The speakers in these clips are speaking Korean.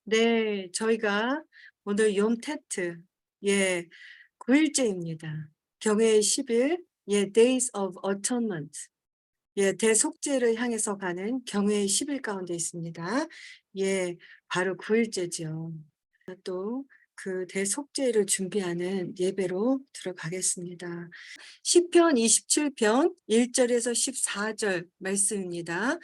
네, 저희가 오늘 욤테트, 예, 9일째입니다. 경외의 10일, 예, Days of Atonement, 예, 대속죄를 향해서 가는 경외의 10일 가운데 있습니다. 예, 바로 9일째죠. 또 그 대속죄를 준비하는 예배로 들어가겠습니다. 시편 27편 1절에서 14절 말씀입니다.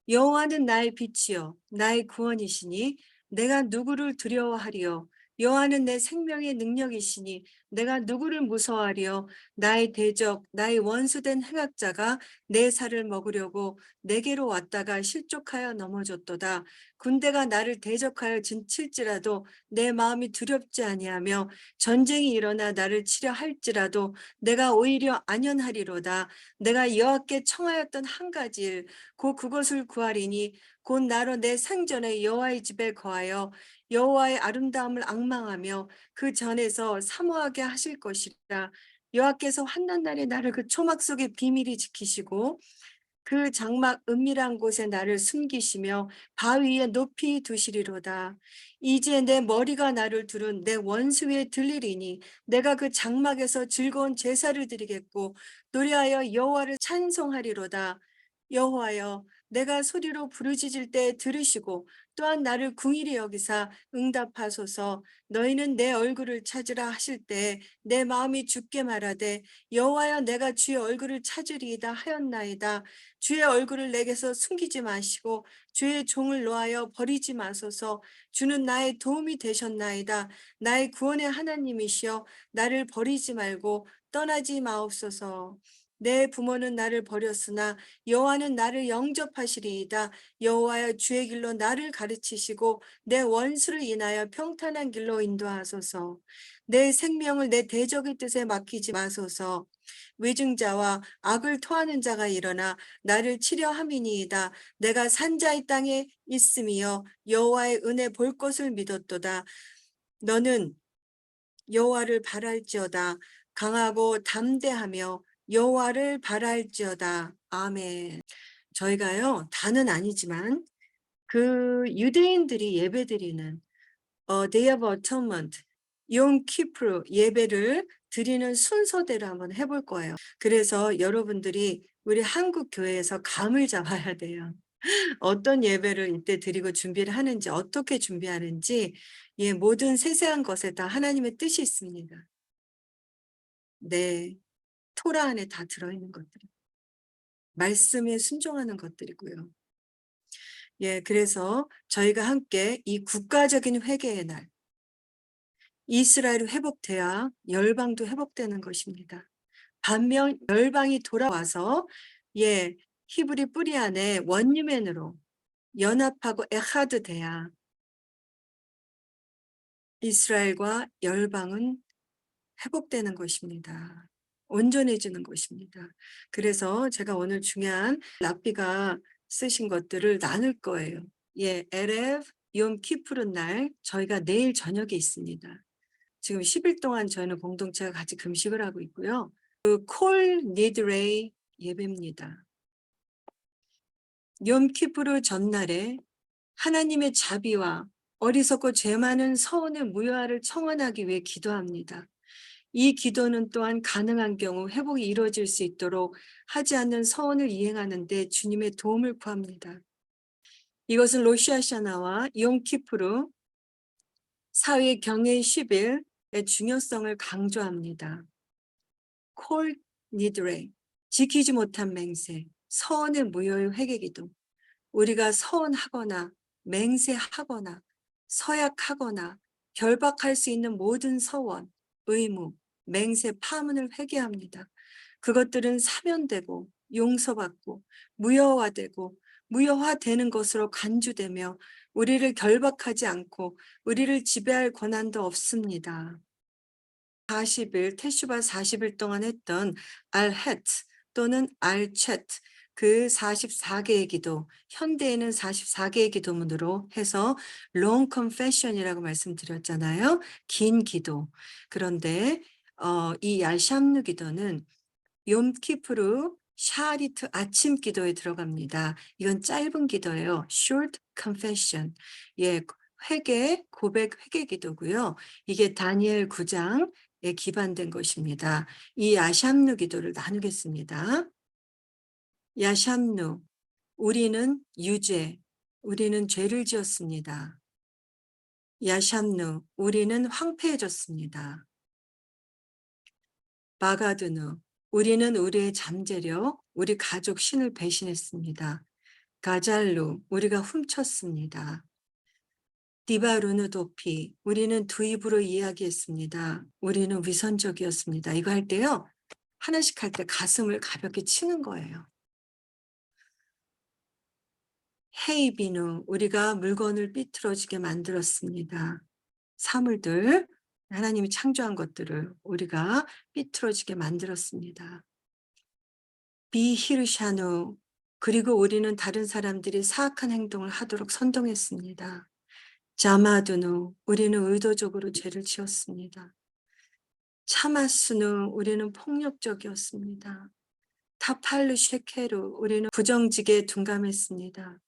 여호와는 나의 빛이요 나의 구원이시니 내가 누구를 두려워하리요. 여호와는 내 생명의 능력이시니 내가 누구를 무서워하리요. 나의 대적 나의 원수된 행악자가 내 살을 먹으려고 내게로 왔다가 실족하여 넘어졌도다. 군대가 나를 대적하여 진칠지라도 내 마음이 두렵지 아니하며 전쟁이 일어나 나를 치려 할지라도 내가 오히려 안연하리로다. 내가 여호와께 청하였던 한 가지 일 곧 그것을 구하리니 곧 나로 내 생전에 여호와의 집에 거하여 여호와의 아름다움을 앙망하며 그 전에서 사모하게 하실 것이라. 여호와께서 환난 날에 나를 그 초막 속에 비밀히 지키시고 그 장막 은밀한 곳에 나를 숨기시며 바위 위에 높이 두시리로다. 이제 내 머리가 나를 두른 내 원수 위에 들리리니 내가 그 장막에서 즐거운 제사를 드리겠고 노래하여 여호와를 찬송하리로다. 여호와여, 내가 소리로 부르짖을 때 들으시고 또한 나를 궁일이 여기사 응답하소서. 너희는 내 얼굴을 찾으라 하실 때 내 마음이 죽게 말하되 여호와여, 내가 주의 얼굴을 찾으리이다 하였나이다. 주의 얼굴을 내게서 숨기지 마시고 주의 종을 놓아여 버리지 마소서. 주는 나의 도움이 되셨나이다. 나의 구원의 하나님이시여, 나를 버리지 말고 떠나지 마옵소서. 내 부모는 나를 버렸으나 여호와는 나를 영접하시리이다. 여호와여, 주의 길로 나를 가르치시고 내 원수를 인하여 평탄한 길로 인도하소서. 내 생명을 내 대적의 뜻에 맡기지 마소서. 위증자와 악을 토하는 자가 일어나 나를 치려 함이니이다. 내가 산자의 땅에 있음이여 여호와의 은혜 볼 것을 믿었도다. 너는 여호와를 바랄지어다. 강하고 담대하며 여호와를 바랄지어다. 아멘. 저희가요, 다는 아니지만 그 유대인들이 예배드리는 Day of Atonement, 욤 키프루 예배를 드리는 순서대로 한번 해볼 거예요. 그래서 여러분들이 우리 한국 교회에서 감을 잡아야 돼요. 어떤 예배를 이때 드리고 준비를 하는지, 어떻게 준비하는지, 예, 모든 세세한 것에 다 하나님의 뜻이 있습니다. 네, 토라 안에 다 들어있는 것들, 말씀에 순종하는 것들이고요. 예, 그래서 저희가 함께 이 국가적인 회개의 날, 이스라엘이 회복돼야 열방도 회복되는 것입니다. 반면 열방이 돌아와서, 예, 히브리 뿌리 안에 원유맨으로 연합하고 에하드 돼야 이스라엘과 열방은 회복되는 것입니다. 온전해지는 것입니다. 그래서 제가 오늘 중요한 랍비가 쓰신 것들을 나눌 거예요. 예, 에레브 욤 키푸르 날 저희가 내일 저녁에 있습니다. 지금 10일 동안 저희는 공동체가 같이 금식을 하고 있고요. 그 콜 니드레이 예배입니다. 욤 키푸르 전날에 하나님의 자비와 어리석고 죄 많은 서원의 무효화를 청원하기 위해 기도합니다. 이 기도는 또한 가능한 경우 회복이 이루어질 수 있도록 하지 않는 서원을 이행하는 데 주님의 도움을 구합니다. 이것은 로시아샤나와 욤키프루 사회 경외 10일의 중요성을 강조합니다. 콜 니드레, 지키지 못한 맹세, 서원의 무효의 회개기도. 우리가 서원하거나 맹세하거나 서약하거나 결박할 수 있는 모든 서원, 의무, 맹세, 파문을 회개합니다. 그것들은 사면되고 용서받고 무효화되고 무효화되는 것으로 간주되며 우리를 결박하지 않고 우리를 지배할 권한도 없습니다. 40일, 테슈바 40일 동안 했던 알헤트 또는 알챗, 그 44개의 기도, 현대에는 44개의 기도문으로 해서 long confession이라고 말씀드렸잖아요. 긴 기도. 그런데 이 얄샴누 기도는 욤키프루 샤리트 아침 기도에 들어갑니다. 이건 짧은 기도예요. short confession. 예, 회개, 고백 회개 기도고요. 이게 다니엘 9장에 기반된 것입니다. 이 야샴누 기도를 나누겠습니다. 야샴누, 우리는 유죄, 우리는 죄를 지었습니다. 야샴누, 우리는 황폐해졌습니다. 바가드누, 우리는 우리의 잠재력, 우리 가족 신을 배신했습니다. 가잘루, 우리가 훔쳤습니다. 디바루누 도피, 우리는 두 입으로 이야기했습니다. 우리는 위선적이었습니다. 이거 할 때요, 하나씩 할 때 가슴을 가볍게 치는 거예요. 헤이비누, 우리가 물건을 삐뚤어지게 만들었습니다. 사물들, 하나님이 창조한 것들을 우리가 삐뚤어지게 만들었습니다. 비히르샤누, 그리고 우리는 다른 사람들이 사악한 행동을 하도록 선동했습니다. 자마두누, 우리는 의도적으로 죄를 지었습니다. 차마스누, 우리는 폭력적이었습니다. 타팔루 쉐케루, 우리는 부정직에 둔감했습니다.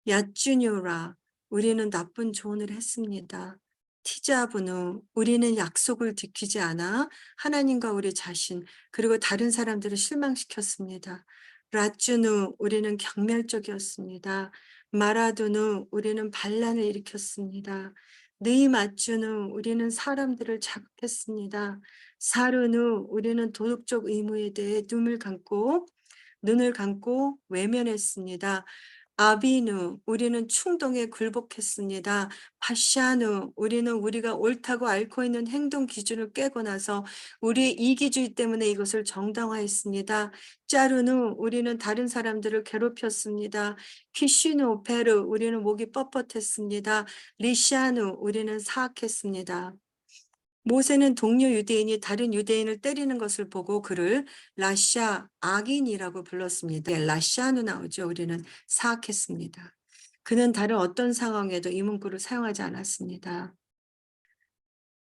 야쭈뉴라, 우리는 나쁜 조언을 했습니다. 티자부누, 우리는 약속을 지키지 않아 하나님과 우리 자신 그리고 다른 사람들을 실망시켰습니다. 라쭈누, 우리는 경멸적이었습니다. 마라두누, 우리는 반란을 일으켰습니다. 느이마쭈누, 우리는 사람들을 자극했습니다. 사르누, 우리는 도덕적 의무에 대해 눈을 감고 외면했습니다. 아비누, 우리는 충동에 굴복했습니다. 파샤누, 우리는 우리가 옳다고 앓고 있는 행동 기준을 깨고 나서 우리의 이기주의 때문에 이것을 정당화했습니다. 짜르누, 우리는 다른 사람들을 괴롭혔습니다. 퀴시누, 베르, 우리는 목이 뻣뻣했습니다. 리샤누, 우리는 사악했습니다. 모세는 동료 유대인이 다른 유대인을 때리는 것을 보고 그를 라샤, 악인이라고 불렀습니다. 라샤누 나오죠. 우리는 사악했습니다. 그는 다른 어떤 상황에도 이 문구를 사용하지 않았습니다.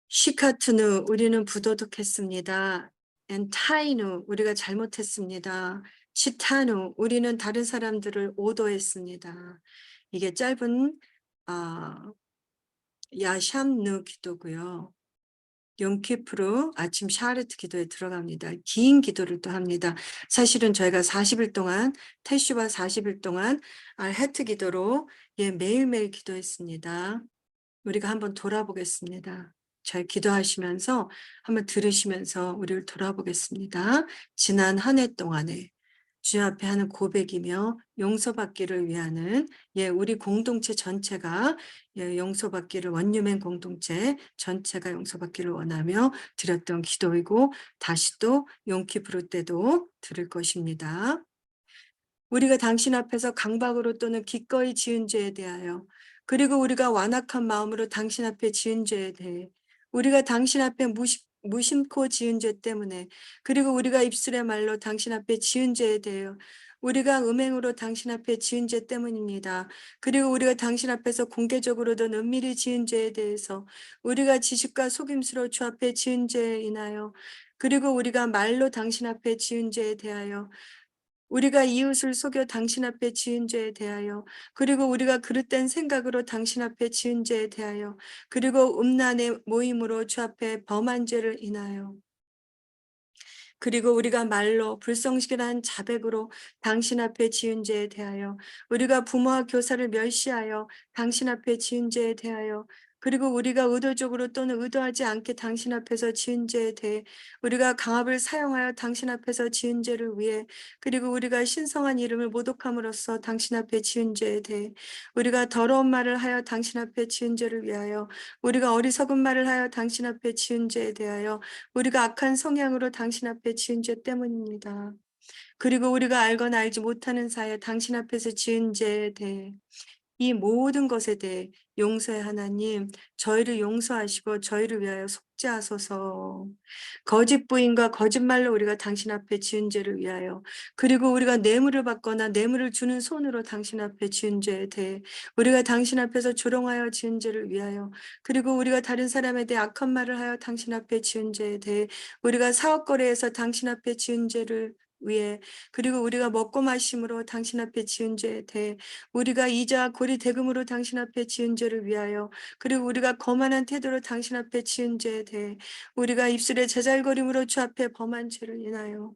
시카투누, 우리는 부도덕했습니다. 엔타이누, 우리가 잘못했습니다. 치타누, 우리는 다른 사람들을 오도했습니다. 이게 짧은 야샴누 기도고요. 용키프로 아침 샤르트 기도에 들어갑니다. 긴 기도를 또 합니다. 사실은 저희가 40일 동안 테슈바 40일 동안 알헤트 기도로 매일매일 기도했습니다. 우리가 한번 돌아보겠습니다. 잘 기도하시면서 한번 들으시면서 우리를 돌아보겠습니다. 지난 한 해 동안에 주 앞에 하는 고백이며 용서받기를 위하는 우리 공동체 전체가 용서받기를 원유맨 공동체 전체가 용서받기를 원하며 드렸던 기도이고 다시 또 용키프로 때도 들을 것입니다. 우리가 당신 앞에서 강박으로 또는 기꺼이 지은 죄에 대하여 그리고 우리가 완악한 마음으로 당신 앞에 지은 죄에 대해 우리가 당신 앞에 무심코 지은 죄 때문에 그리고 우리가 입술의 말로 당신 앞에 지은 죄에 대하여 우리가 음행으로 당신 앞에 지은 죄 때문입니다. 그리고 우리가 당신 앞에서 공개적으로도 은밀히 지은 죄에 대해서 우리가 지식과 속임수로 주 앞에 지은 죄에 인하여 그리고 우리가 말로 당신 앞에 지은 죄에 대하여 우리가 이웃을 속여 당신 앞에 지은 죄에 대하여 그리고 우리가 그릇된 생각으로 당신 앞에 지은 죄에 대하여 그리고 음란의 모임으로 주 앞에 범한 죄를 인하여 그리고 우리가 말로 불성실한 자백으로 당신 앞에 지은 죄에 대하여 우리가 부모와 교사를 멸시하여 당신 앞에 지은 죄에 대하여 그리고 우리가 의도적으로 또는 의도하지 않게 당신 앞에서 지은 죄에 대해 우리가 강압을 사용하여 당신 앞에서 지은 죄를 위해 그리고 우리가 신성한 이름을 모독함으로써 당신 앞에 지은 죄에 대해 우리가 더러운 말을 하여 당신 앞에 지은 죄를 위하여 우리가 어리석은 말을 하여 당신 앞에 지은 죄에 대하여 우리가 악한 성향으로 당신 앞에 지은 죄 때문입니다. 그리고 우리가 알거나 알지 못하는 사이에 당신 앞에서 지은 죄에 대해 이 모든 것에 대해 용서의 하나님, 저희를 용서하시고 저희를 위하여 속죄하소서. 거짓 부인과 거짓말로 우리가 당신 앞에 지은 죄를 위하여 그리고 우리가 뇌물을 받거나 뇌물을 주는 손으로 당신 앞에 지은 죄에 대해 우리가 당신 앞에서 조롱하여 지은 죄를 위하여 그리고 우리가 다른 사람에 대해 악한 말을 하여 당신 앞에 지은 죄에 대해 우리가 사업거래에서 당신 앞에 지은 죄를 위에, 그리고 우리가 먹고 마심으로 당신 앞에 지은 죄에 대해, 우리가 이자 고리 대금으로 당신 앞에 지은 죄를 위하여, 그리고 우리가 거만한 태도로 당신 앞에 지은 죄에 대해, 우리가 입술에 제잘거림으로 주 앞에 범한 죄를 인하여,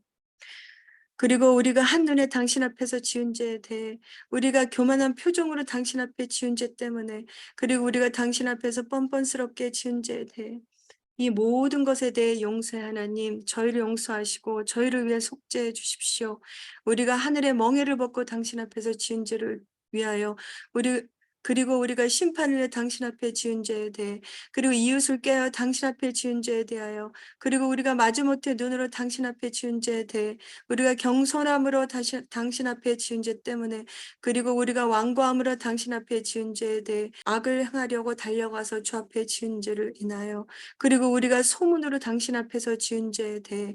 그리고 우리가 한눈에 당신 앞에서 지은 죄에 대해, 우리가 교만한 표정으로 당신 앞에 지은 죄 때문에, 그리고 우리가 당신 앞에서 뻔뻔스럽게 지은 죄에 대해, 이 모든 것에 대해 용서해 하나님, 저희를 용서하시고 저희를 위해 속죄해 주십시오. 우리가 하늘의 멍에를 벗고 당신 앞에서 지은 죄를 위하여, 그리고 우리가 심판을 위해 당신 앞에 지은 죄에 대해, 그리고 이웃을 깨어 당신 앞에 지은 죄에 대하여, 그리고 우리가 마지못해 눈으로 당신 앞에 지은 죄에 대해, 우리가 경솔함으로 당신 앞에 지은 죄 때문에, 그리고 우리가 완고함으로 당신 앞에 지은 죄에 대해 악을 행하려고 달려가서 주 앞에 지은 죄를 인하여, 그리고 우리가 소문으로 당신 앞에서 지은 죄에 대해,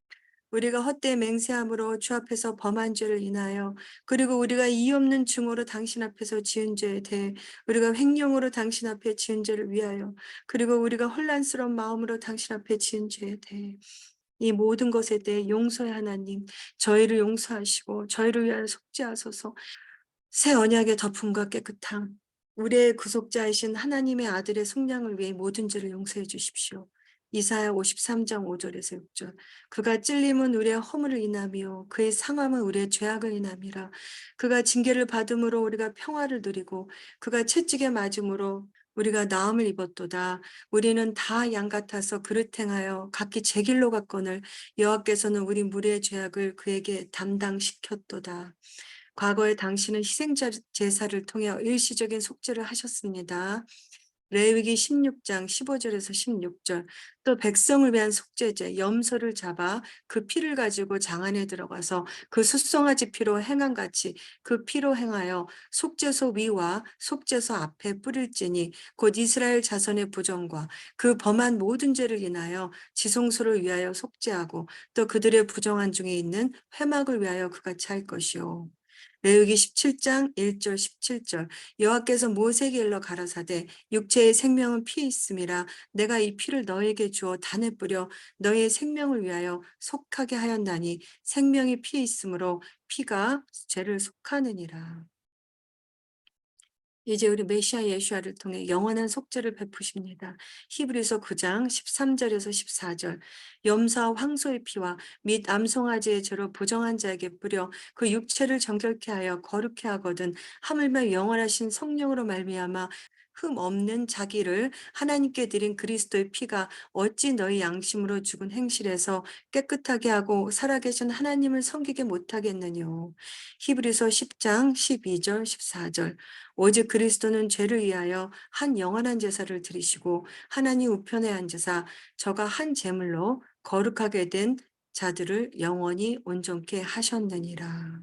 우리가 헛되이 맹세함으로 주 앞에서 범한 죄를 인하여, 그리고 우리가 이유 없는 증오로 당신 앞에서 지은 죄에 대해, 우리가 횡령으로 당신 앞에 지은 죄를 위하여, 그리고 우리가 혼란스러운 마음으로 당신 앞에 지은 죄에 대해, 이 모든 것에 대해 용서의 하나님, 저희를 용서하시고 저희를 위하여 속죄하소서. 새 언약의 덮음과 깨끗함, 우리의 구속자이신 하나님의 아들의 속량을 위해 모든 죄를 용서해 주십시오. 이사야 53장 5절에서 6절. 그가 찔림은 우리의 허물을 인하며 그의 상함은 우리의 죄악을 인함이라. 그가 징계를 받음으로 우리가 평화를 누리고 그가 채찍에 맞음으로 우리가 나음을 입었도다. 우리는 다 양 같아서 그릇 행하여 각기 제 길로 갔거늘 여호와께서는 우리 무리의 죄악을 그에게 담당시켰도다. 과거에 당신은 희생자 제사를 통해 일시적인 속죄를 하셨습니다. 레위기 16장 15절에서 16절. 또 백성을 위한 속죄제 염소를 잡아 그 피를 가지고 장 안에 들어가서 그 숫송아지 피로 행함같이 그 피로 행하여 속죄소 위와 속죄소 앞에 뿌릴지니 곧 이스라엘 자손의 부정과 그 범한 모든 죄를 인하여 지성소를 위하여 속죄하고 또 그들의 부정한 중에 있는 회막을 위하여 그같이 할 것이요. 레위기 17장 1절 17절. 여호와께서 모세에게 일러 가라사대 육체의 생명은 피에 있음이라 내가 이 피를 너에게 주어 단에 뿌려 너의 생명을 위하여 속하게 하였나니 생명이 피에 있으므로 피가 죄를 속하느니라. 이제 우리 메시아 예수아를 통해 영원한 속죄를 베푸십니다. 히브리서 9장 13절에서 14절. 염소와 황소의 피와 및 암송아지의 죄로 부정한 자에게 뿌려 그 육체를 정결케 하여 거룩케 하거든 하물며 영원하신 성령으로 말미암아 흠 없는 자기를 하나님께 드린 그리스도의 피가 어찌 너희 양심으로 죽은 행실에서 깨끗하게 하고 살아계신 하나님을 섬기게 못하겠느뇨. 히브리서 10장 12절 14절. 오직 그리스도는 죄를 위하여 한 영원한 제사를 드리시고 하나님 우편에 앉으사 저가 한 제물로 거룩하게 된 자들을 영원히 온전케 하셨느니라.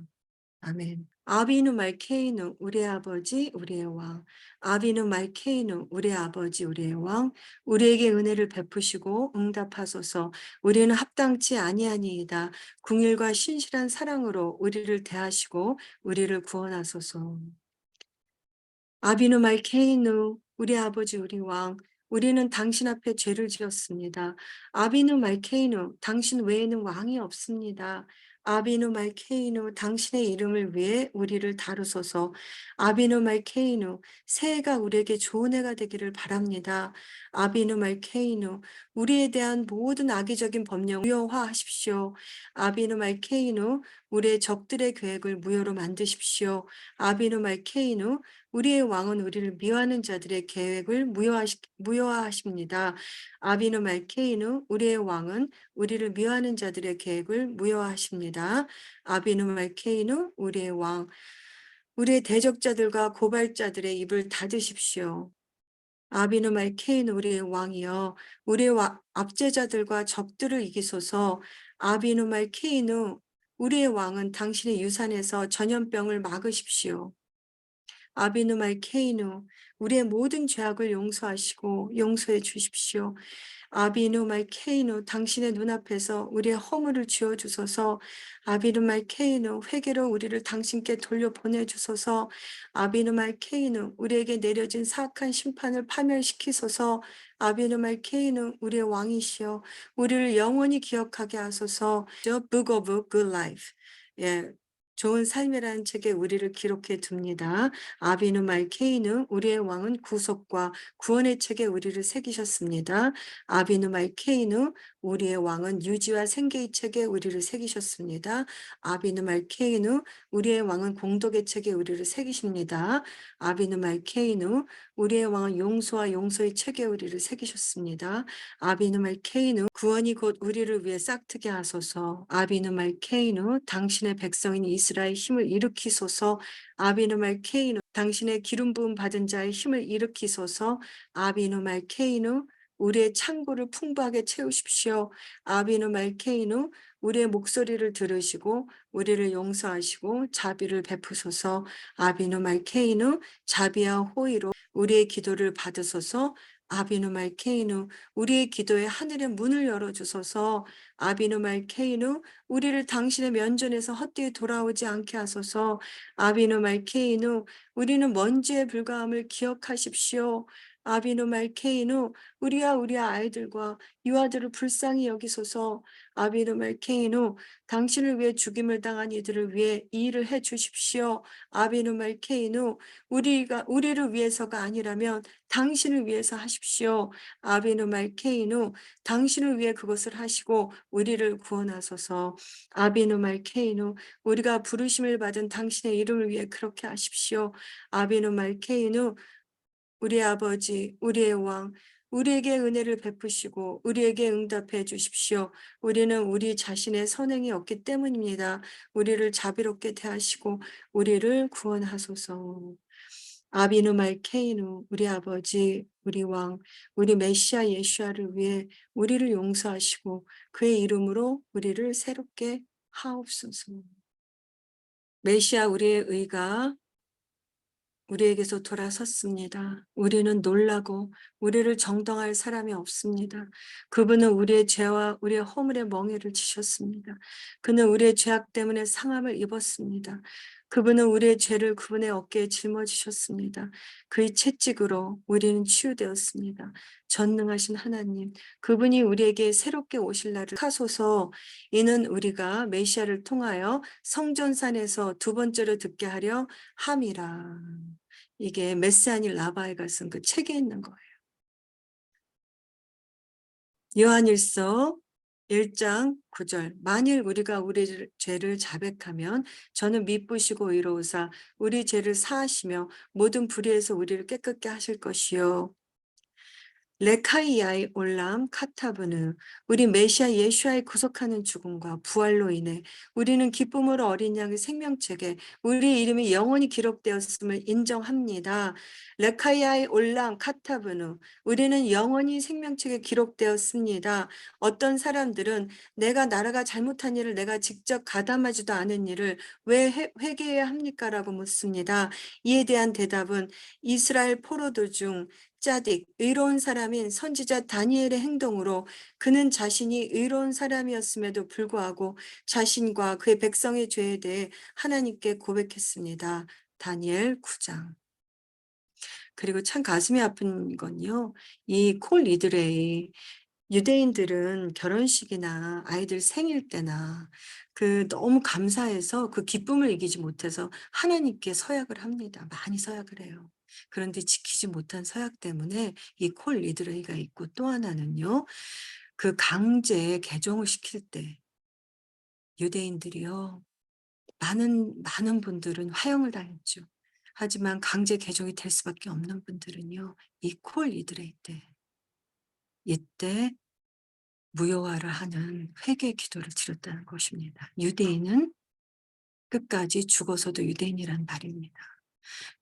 아멘. 아비누 말케이누 우리의 아버지 우리의 왕. 아비누 말케이누 우리의 아버지 우리의 왕. 우리에게 은혜를 베푸시고 응답하소서. 우리는 합당치 아니하니이다. 궁일과 신실한 사랑으로 우리를 대하시고 우리를 구원하소서. 아비누 말케이누 우리 아버지 우리 왕, 우리는 당신 앞에 죄를 지었습니다. 아비누 말케이누 당신 외에는 왕이 없습니다. 아비누 말케이누 당신의 이름을 위해 우리를 다루소서. 아비누 말케이누 새해가 우리에게 좋은 해가 되기를 바랍니다. 아비누 말케이누 우리에 대한 모든 악의적인 법령 무효화하십시오. 아비누 말케이누 우리의 적들의 계획을 무효로 만드십시오. 아비누 말케이누 우리의 왕은 우리를 미워하는 자들의 계획을 무효화하십니다. 아비누 말케이누 우리의 왕은 우리를 미워하는 자들의 계획을 무효화하십니다. 아비누 말케이누 우리의 왕, 우리의 대적자들과 고발자들의 입을 닫으십시오. 아비누 말케이누 우리의 왕이여, 우리의 압제자들과 적들을 이기소서. 아비누 말케이누 우리의 왕은 당신의 유산에서 전염병을 막으십시오. 아비누 말케이누 우리의 모든 죄악을 용서하시고 용서해 주십시오. 아비누 말케이누 당신의 눈앞에서 우리의 허물을 지워 주소서. 아비누 말케이누 회개로 우리를 당신께 돌려보내 주소서. 아비누 말케이누 우리에게 내려진 사악한 심판을 파멸시키소서. 아비누 말케이누 우리의 왕이시여 우리를 영원히 기억하게 하소서. The Book of Good Life. 예. 좋은 삶이라는 책에 우리를 기록해 둡니다. 아비누 말케이누 우리의 왕은 구속과 구원의 책에 우리를 새기셨습니다. 아비누 말케이누 우리의 왕은 유지와 생계의 책에 우리를 새기셨습니다. 아비누 말케이누 우리의 왕은 공덕의 책에 우리를 새기십니다. 아비누 말케이누 우리의 왕은 용서와 용서의 책에 우리를 새기셨습니다. 아비누 말케이누 구원이 곧 우리를 위해 싹트게 하소서. 아비누 말케이누 당신의 백성인 이스라엘 힘을 일으키소서. 아비누 말케이누 당신의 기름 부음 받은 자의 힘을 일으키소서. 아비누 말케이누 우리의 창고를 풍부하게 채우십시오. 아비누 말케이누 우리의 목소리를 들으시고 우리를 용서하시고 자비를 베푸소서. 아비누 말케이누 자비와 호의로 우리의 기도를 받으소서. 아비누 말케이누 우리의 기도에 하늘의 문을 열어주소서. 아비누 말케이누 우리를 당신의 면전에서 헛되이 돌아오지 않게 하소서. 아비누 말케이누 우리는 먼지에 불과함을 기억하십시오. 아비누 말케이누 우리와 우리 아이들과 유아들을 불쌍히 여기소서. 아비누 말케이누 당신을 위해 죽임을 당한 이들을 위해 이 일을 해 주십시오. 아비누 말케이누 우리를 위해서가 아니라면 당신을 위해서 하십시오. 아비누 말케이누 당신을 위해 그것을 하시고 우리를 구원하소서. 아비누 말케이누 우리가 부르심을 받은 당신의 이름을 위해 그렇게 하십시오. 아비누 말케이누 우리 아버지, 우리의 왕, 우리에게 은혜를 베푸시고 우리에게 응답해 주십시오. 우리는 우리 자신의 선행이 없기 때문입니다. 우리를 자비롭게 대하시고 우리를 구원하소서. 아비누 말케이누 우리 아버지, 우리 왕, 우리 메시아 예수아를 위해 우리를 용서하시고 그의 이름으로 우리를 새롭게 하옵소서. 메시아 우리의 의가 우리에게서 돌아섰습니다. 우리는 놀라고 우리를 정당할 사람이 없습니다. 그분은 우리의 죄와 우리의 허물의 멍에를 지셨습니다. 그는 우리의 죄악 때문에 상함을 입었습니다. 그분은 우리의 죄를 그분의 어깨에 짊어지셨습니다. 그의 채찍으로 우리는 치유되었습니다. 전능하신 하나님, 그분이 우리에게 새롭게 오실 날을 하소서. 이는 우리가 메시아를 통하여 성전산에서 두 번째로 듣게 하려 함이라. 이게 메시아니 라바에가 쓴 그 책에 있는 거예요. 요한일서 1장 9절 만일 우리가 우리 죄를 자백하면 저는 미쁘시고 의로우사 우리 죄를 사하시며 모든 불의에서 우리를 깨끗게 하실 것이요. 레카이아의 올람 카타브느 우리 메시아 예수아의 구속하는 죽음과 부활로 인해 우리는 기쁨으로 어린 양의 생명책에 우리 이름이 영원히 기록되었음을 인정합니다. 레카이아의 올람 카타브느 우리는 영원히 생명책에 기록되었습니다. 어떤 사람들은 내가 나라가 잘못한 일을 내가 직접 가담하지도 않은 일을 왜 회개해야 합니까? 라고 묻습니다. 이에 대한 대답은 이스라엘 포로들 중 짜딕, 의로운 사람인 선지자 다니엘의 행동으로 그는 자신이 의로운 사람이었음에도 불구하고 자신과 그의 백성의 죄에 대해 하나님께 고백했습니다. 다니엘 9장. 그리고 참 가슴이 아픈 건요. 이 콜 리드레이 유대인들은 결혼식이나 아이들 생일 때나 그 너무 감사해서 그 기쁨을 이기지 못해서 하나님께 서약을 합니다. 많이 서약을 해요. 그런데 지키지 못한 서약 때문에 이 콜 리드레이가 있고 또 하나는요. 그 강제 개종을 시킬 때 유대인들이요. 많은 분들은 화형을 당했죠. 하지만 강제 개종이 될 수밖에 없는 분들은요. 이 콜 리드레이 때 이때 무효화를 하는 회개 기도를 드렸다는 것입니다. 유대인은 끝까지 죽어서도 유대인이란 말입니다.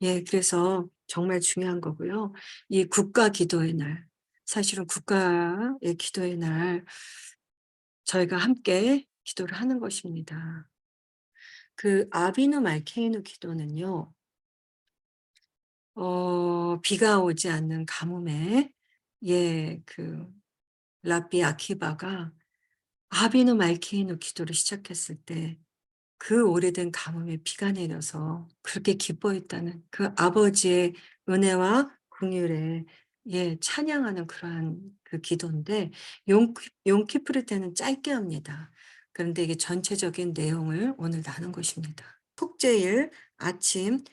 예, 그래서 정말 중요한 거고요. 이 국가 기도의 날, 사실은 국가의 기도의 날 저희가 함께 기도를 하는 것입니다. 그 아비누 말케이누 기도는요. 비가 오지 않는 가뭄에 그 랍비 아키바가 아비누 말케이누 기도를 시작했을 때 그 오래된 가뭄에 비가 내려서 그렇게 기뻐했다는 그 아버지의 은혜와 긍휼에 찬양하는 그러한 그 기도인데 용키프르 때는 짧게 합니다. 그런데 이게 전체적인 내용을 오늘 나눈 것입니다. 속죄일 아침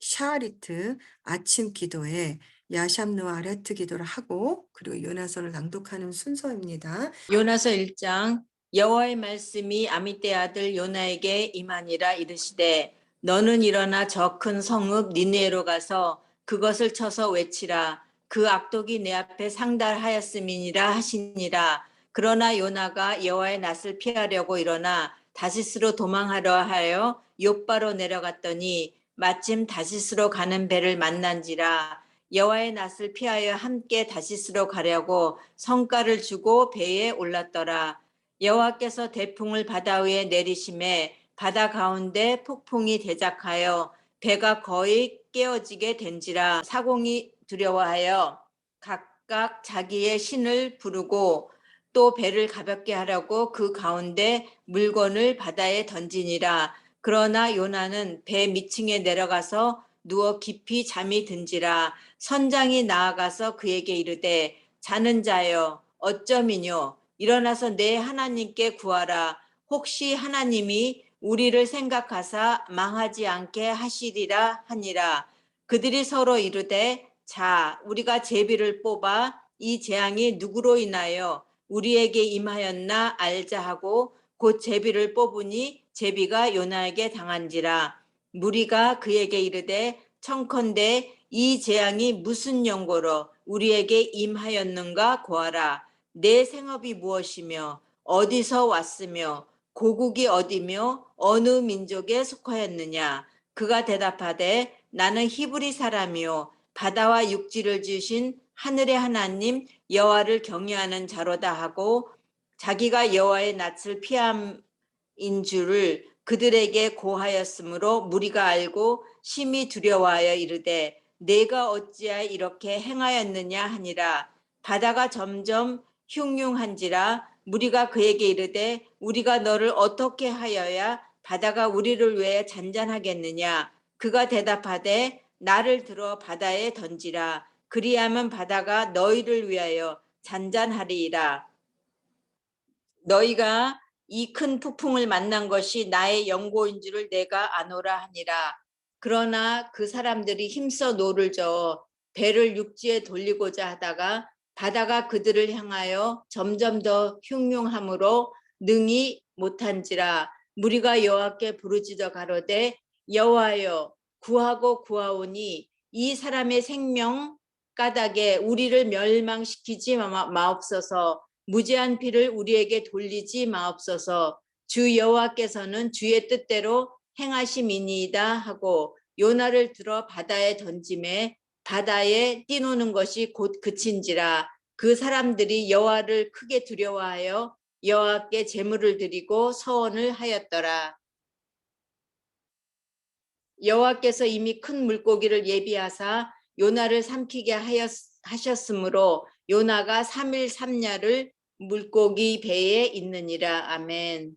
샤리트 아침 기도에 야샴누아 레트 기도를 하고 그리고 요나서를 낭독하는 순서입니다. 요나서 1장. 여호와의 말씀이 아미떼 아들 요나에게 임하니라 이르시되 너는 일어나 저 큰 성읍 니느웨로 가서 그것을 쳐서 외치라. 그 악독이 내 앞에 상달하였음이니라 하시니라. 그러나 요나가 여호와의 낯을 피하려고 일어나 다시스로 도망하려 하여 욥바로 내려갔더니 마침 다시스로 가는 배를 만난지라. 여호와의 낯을 피하여 함께 다시스로 가려고 성과를 주고 배에 올랐더라. 여호와께서 대풍을 바다 위에 내리심에 바다 가운데 폭풍이 대작하여 배가 거의 깨어지게 된지라. 사공이 두려워하여 각각 자기의 신을 부르고 또 배를 가볍게 하려고 그 가운데 물건을 바다에 던지니라. 그러나 요나는 배 밑층에 내려가서 누워 깊이 잠이 든지라. 선장이 나아가서 그에게 이르되 자는 자여 어쩌미뇨 일어나서 내 하나님께 구하라. 혹시 하나님이 우리를 생각하사 망하지 않게 하시리라 하니라. 그들이 서로 이르되 자 우리가 제비를 뽑아 이 재앙이 누구로 인하여 우리에게 임하였나 알자 하고 곧 제비를 뽑으니 제비가 요나에게 당한지라. 무리가 그에게 이르되 청컨대 이 재앙이 무슨 연고로 우리에게 임하였는가 고하라. 내 생업이 무엇이며 어디서 왔으며 고국이 어디며 어느 민족에 속하였느냐. 그가 대답하되 나는 히브리 사람이요 바다와 육지를 주신 하늘의 하나님 여호와를 경외하는 자로다 하고 자기가 여호와의 낯을 피함인 줄을 그들에게 고하였으므로 무리가 알고 심히 두려워하여 이르되 내가 어찌하여 이렇게 행하였느냐 하니라. 바다가 점점 흉흉한지라. 무리가 그에게 이르되 우리가 너를 어떻게 하여야 바다가 우리를 위해 잔잔하겠느냐. 그가 대답하되 나를 들어 바다에 던지라. 그리하면 바다가 너희를 위하여 잔잔하리이다. 너희가 이 큰 폭풍을 만난 것이 나의 연고인 줄을 내가 아노라 하니라. 그러나 그 사람들이 힘써 노를 저어 배를 육지에 돌리고자 하다가 바다가 그들을 향하여 점점 더 흉흉함으로 능히 못한지라. 무리가 여호와께 부르짖어 가로되 여호와여 구하고 구하오니 이 사람의 생명 까닭에 우리를 멸망시키지 마옵소서. 무죄한 피를 우리에게 돌리지 마옵소서. 주 여호와께서는 주의 뜻대로 행하심이니이다 하고 요나를 들어 바다에 던짐에 바다에 뛰노는 것이 곧 그친지라. 그 사람들이 여호와를 크게 두려워하여 여호와께 제물을 드리고 서원을 하였더라. 여호와께서 이미 큰 물고기를 예비하사 요나를 삼키게 하셨으므로 요나가 3일 3야를 물고기 배에 있느니라. 아멘.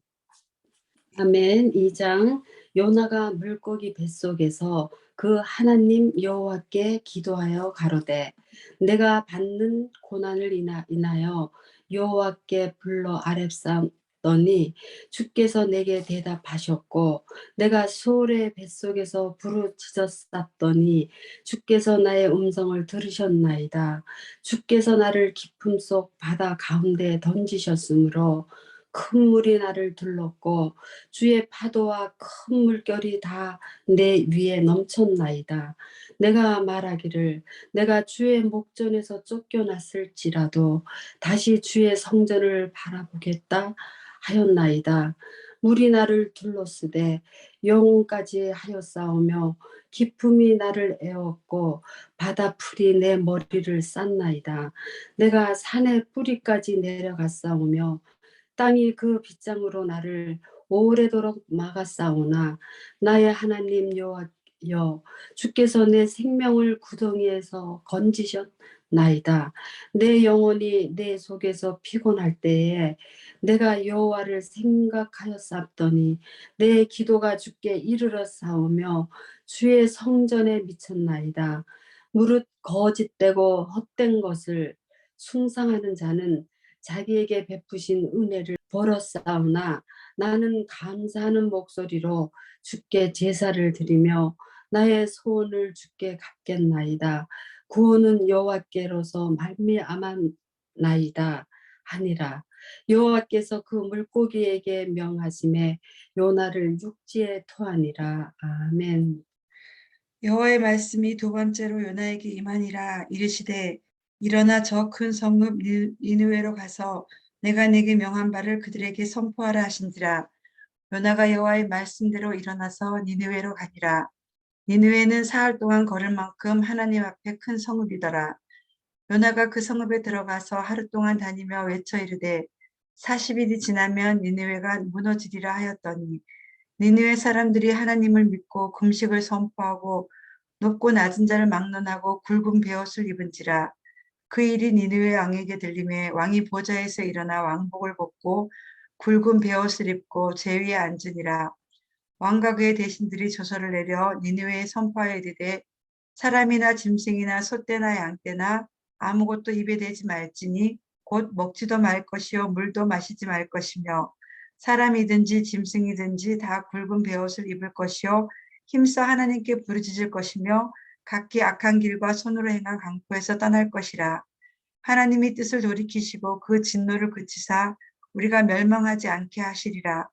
아멘. 2장. 요나가 물고기 뱃속에서 그 하나님 여호와께 기도하여 가로되 내가 받는 고난을 인하여 여호와께 불러 아뢰었더니 주께서 내게 대답하셨고 내가 수월의 뱃속에서 부르짖었더니 주께서 나의 음성을 들으셨나이다. 주께서 나를 깊음 속 바다 가운데 던지셨으므로 큰 물이 나를 둘렀고 주의 파도와 큰 물결이 다 내 위에 넘쳤나이다. 내가 말하기를 내가 주의 목전에서 쫓겨났을지라도 다시 주의 성전을 바라보겠다 하였나이다. 물이 나를 둘렀으되 영혼까지 하였사오며 기품이 나를 애웠고 바다 풀이 내 머리를 쌌나이다. 내가 산의 뿌리까지 내려갔사오며 땅이 그 빗장으로 나를 오래도록 막았사오나 나의 하나님 여호와여 주께서 내 생명을 구덩이에서 건지셨나이다. 내 영혼이 내 속에서 피곤할 때에 내가 여호와를 생각하였사옵더니 내 기도가 주께 이르렀사오며 주의 성전에 미쳤나이다. 무릇 거짓되고 헛된 것을 숭상하는 자는 자기에게 베푸신 은혜를 벌었사오나 나는 감사하는 목소리로 주께 제사를 드리며 나의 소원을 주께 갚겠나이다. 구원은 여호와께로서 말미암았나이다 하니라. 여호와께서 그 물고기에게 명하심에 요나를 육지에 토하니라. 아멘. 여호와의 말씀이 두 번째로 요나에게 임하니라. 이르시되 일어나 저 큰 성읍 니느웨로 가서 내가 네게 명한 바를 그들에게 선포하라 하신지라. 요나가 여호와의 말씀대로 일어나서 니느웨로 가니라. 니느웨는 사흘 동안 걸을 만큼 하나님 앞에 큰 성읍이더라. 요나가 그 성읍에 들어가서 하루 동안 다니며 외쳐 이르되 40일이 지나면 니느웨가 무너지리라 하였더니 니느웨 사람들이 하나님을 믿고 금식을 선포하고 높고 낮은 자를 막론하고 굵은 베옷을 입은지라. 그 일이 니느웨 왕에게 들림에 왕이 보좌에서 일어나 왕복을 벗고 굵은 베옷을 입고 제위에 앉으니라. 왕과 그의 대신들이 조서를 내려 니느웨에 선포하여 이르되 사람이나 짐승이나 소떼나 양떼나 아무것도 입에 대지 말지니 곧 먹지도 말 것이요 물도 마시지 말 것이며 사람이든지 짐승이든지 다 굵은 베옷을 입을 것이요 힘써 하나님께 부르짖을 것이며 각기 악한 길과 손으로 행한 강포에서 떠날 것이라. 하나님이 뜻을 돌이키시고 그 진노를 그치사 우리가 멸망하지 않게 하시리라.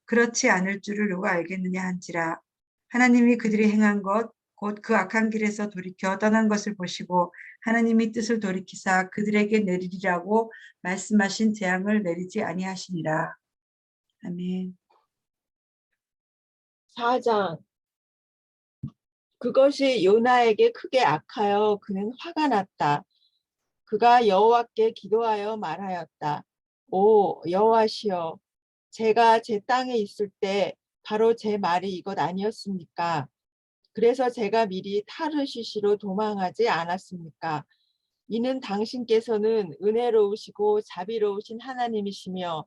그렇지 않을 줄을 누가 알겠느냐 한지라. 하나님이 그들이 행한 것 곧 그 악한 길에서 돌이켜 떠난 것을 보시고 하나님이 뜻을 돌이키사 그들에게 내리리라고 말씀하신 재앙을 내리지 아니하시니라. 아멘. 4장. 그것이 요나에게 크게 악하여 그는 화가 났다. 그가 여호와께 기도하여 말하였다. 오 여호와시여, 제가 제 땅에 있을 때 바로 제 말이 이것 아니었습니까? 그래서 제가 미리 타르시시로 도망하지 않았습니까? 이는 당신께서는 은혜로우시고 자비로우신 하나님이시며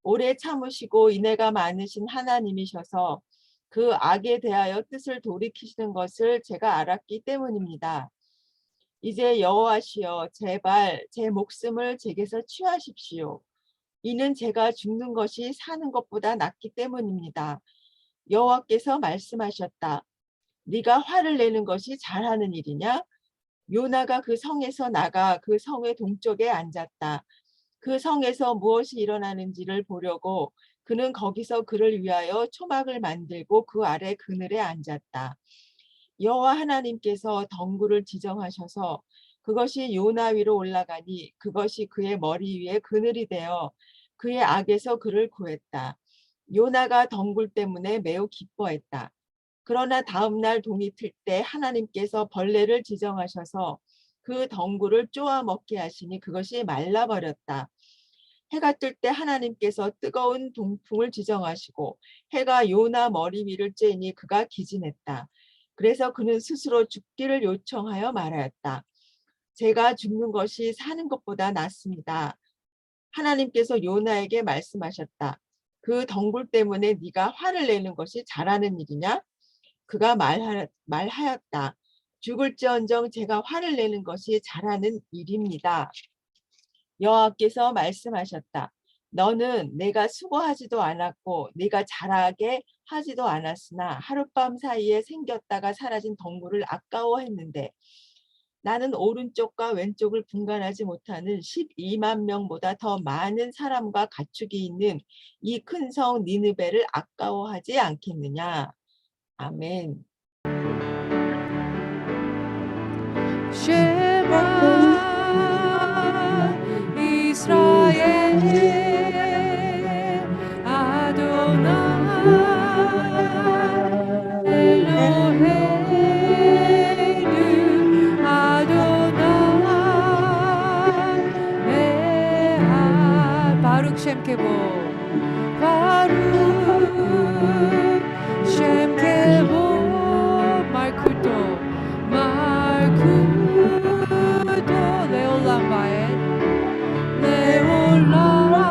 오래 참으시고 인애가 많으신 하나님이셔서 그 악에 대하여 뜻을 돌이키시는 것을 제가 알았기 때문입니다. 이제 여호와시여, 제발 제 목숨을 제게서 취하십시오. 이는 제가 죽는 것이 사는 것보다 낫기 때문입니다. 여호와께서 말씀하셨다. 네가 화를 내는 것이 잘하는 일이냐? 요나가 그 성에서 나가 그 성의 동쪽에 앉았다. 그 성에서 무엇이 일어나는지를 보려고 그는 거기서 그를 위하여 초막을 만들고 그 아래 그늘에 앉았다. 여호와 하나님께서 덩굴을 지정하셔서 그것이 요나 위로 올라가니 그것이 그의 머리 위에 그늘이 되어 그의 악에서 그를 구했다. 요나가 덩굴 때문에 매우 기뻐했다. 그러나 다음 날 동이 틀 때 하나님께서 벌레를 지정하셔서 그 덩굴을 쪼아 먹게 하시니 그것이 말라버렸다. 해가 뜰 때 하나님께서 뜨거운 동풍을 지정하시고 해가 요나 머리 위를 쬐니 그가 기진했다. 그래서 그는 스스로 죽기를 요청하여 말하였다. 제가 죽는 것이 사는 것보다 낫습니다. 하나님께서 요나에게 말씀하셨다. 그 덩굴 때문에 네가 화를 내는 것이 잘하는 일이냐? 그가 말하였다. 죽을지언정 제가 화를 내는 것이 잘하는 일입니다. 여호와께서 말씀하셨다. 너는 내가 수고하지도 않았고 네가 자라게 하지도 않았으나 하룻밤 사이에 생겼다가 사라진 덩굴을 아까워했는데 나는 오른쪽과 왼쪽을 분간하지 못하는 12만 명보다 더 많은 사람과 가축이 있는 이 큰 성 니느베를 아까워하지 않겠느냐. 아멘. 쉐마 이스라엘 아도나이 엘로헤inu 아도나이 에한 바룩 셴케보 바룩 셴케보 말쿠토 레올람 바엔 레올람 바엔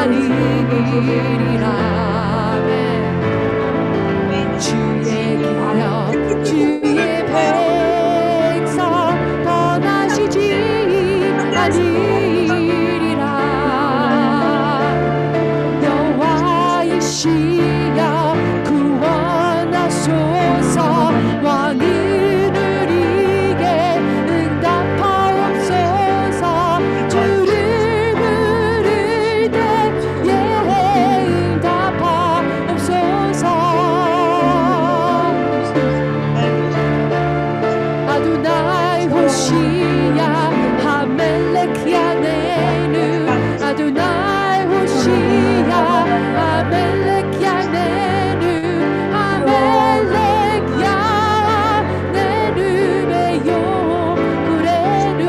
아니리라. 주의 기업 주의 백성 떠나시지 아니리라. 여호와이시여 구원하소서. 왕을 누리게 응답하옵소서. 주를 부를 때에 응답하옵소서. 아도나이 호시야 하멜렉 야네누. 아도나이 호시야 하멜렉 야네누. 하멜렉 야네누 메요 구레누.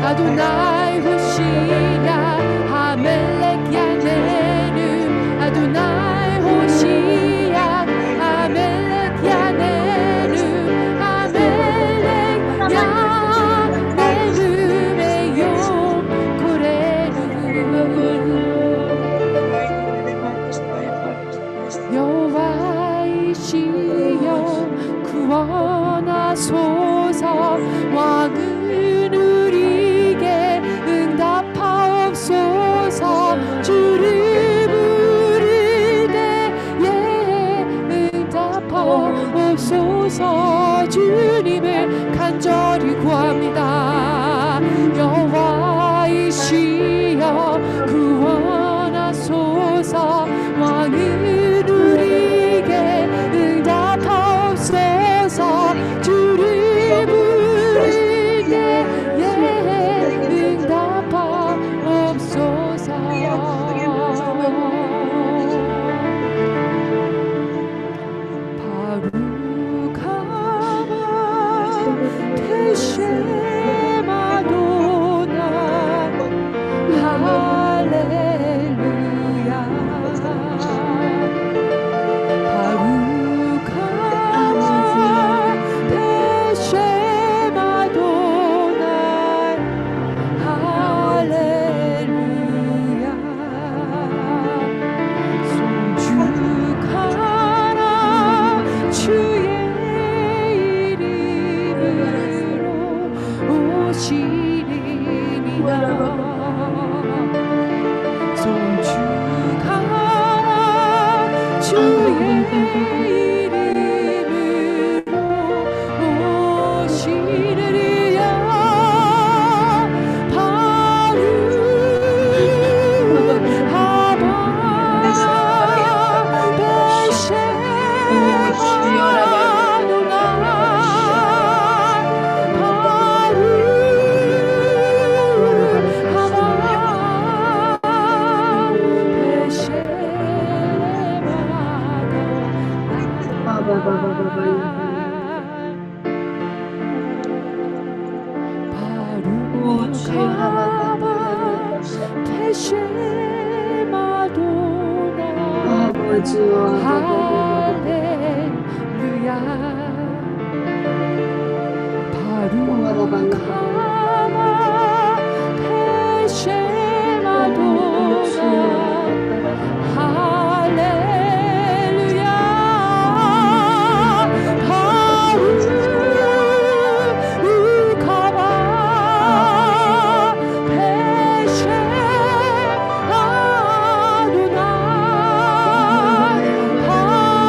아도나이 호시야 하멜렉 야네누. 아도나이 호시야 하멜렉 야네누. 하멜렉 야네누 메요 구레누. 여호와이시여 구원하소서. 왕을 누리게 응답하옵소서. 주를 부를 때에 응답하옵소서. 주님을 간절히 구합니다. 여호와이시여 구원하소서. 왕을 누리게 응답하옵소서. 주를 부를 때에 응답하옵소서. 바루카바 테쉐마도나 할렐루야. 바루카바 테쉐마도나 할렐루야. 송축하라 주의 이름으로 오시리니라. 송축하라 주의 이름으로 오시리리야. 할렐루야. 바루카바 테쉐마도나 할렐루야. 바루카바 테쉐마도나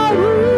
바루카바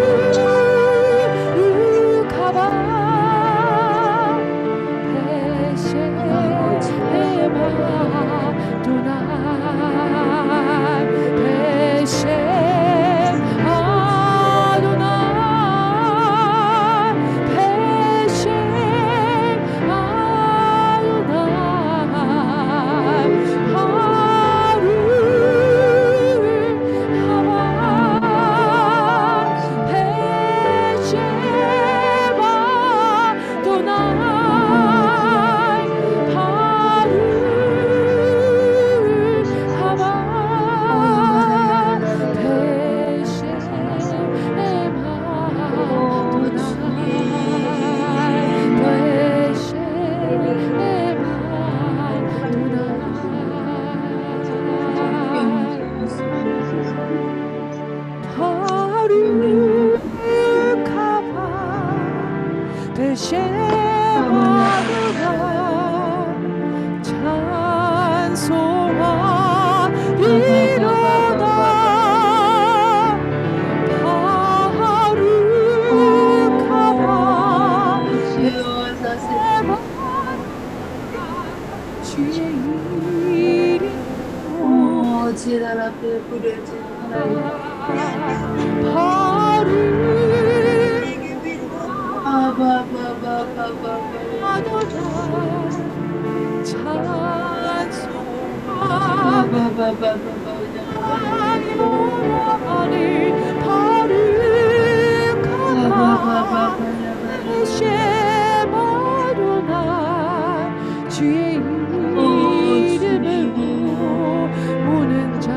지난 앞에 부려진 하나님 주의 이름으로 오는 자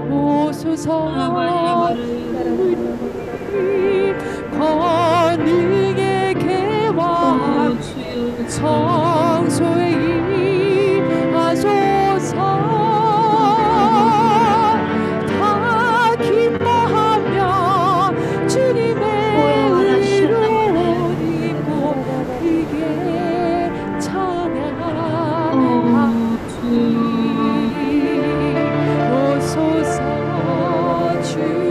오소서 권능의 개와 성소에 임하소서 다 기뻐하며 주님의 의로 입고 그게 찬양하리 오소서 주님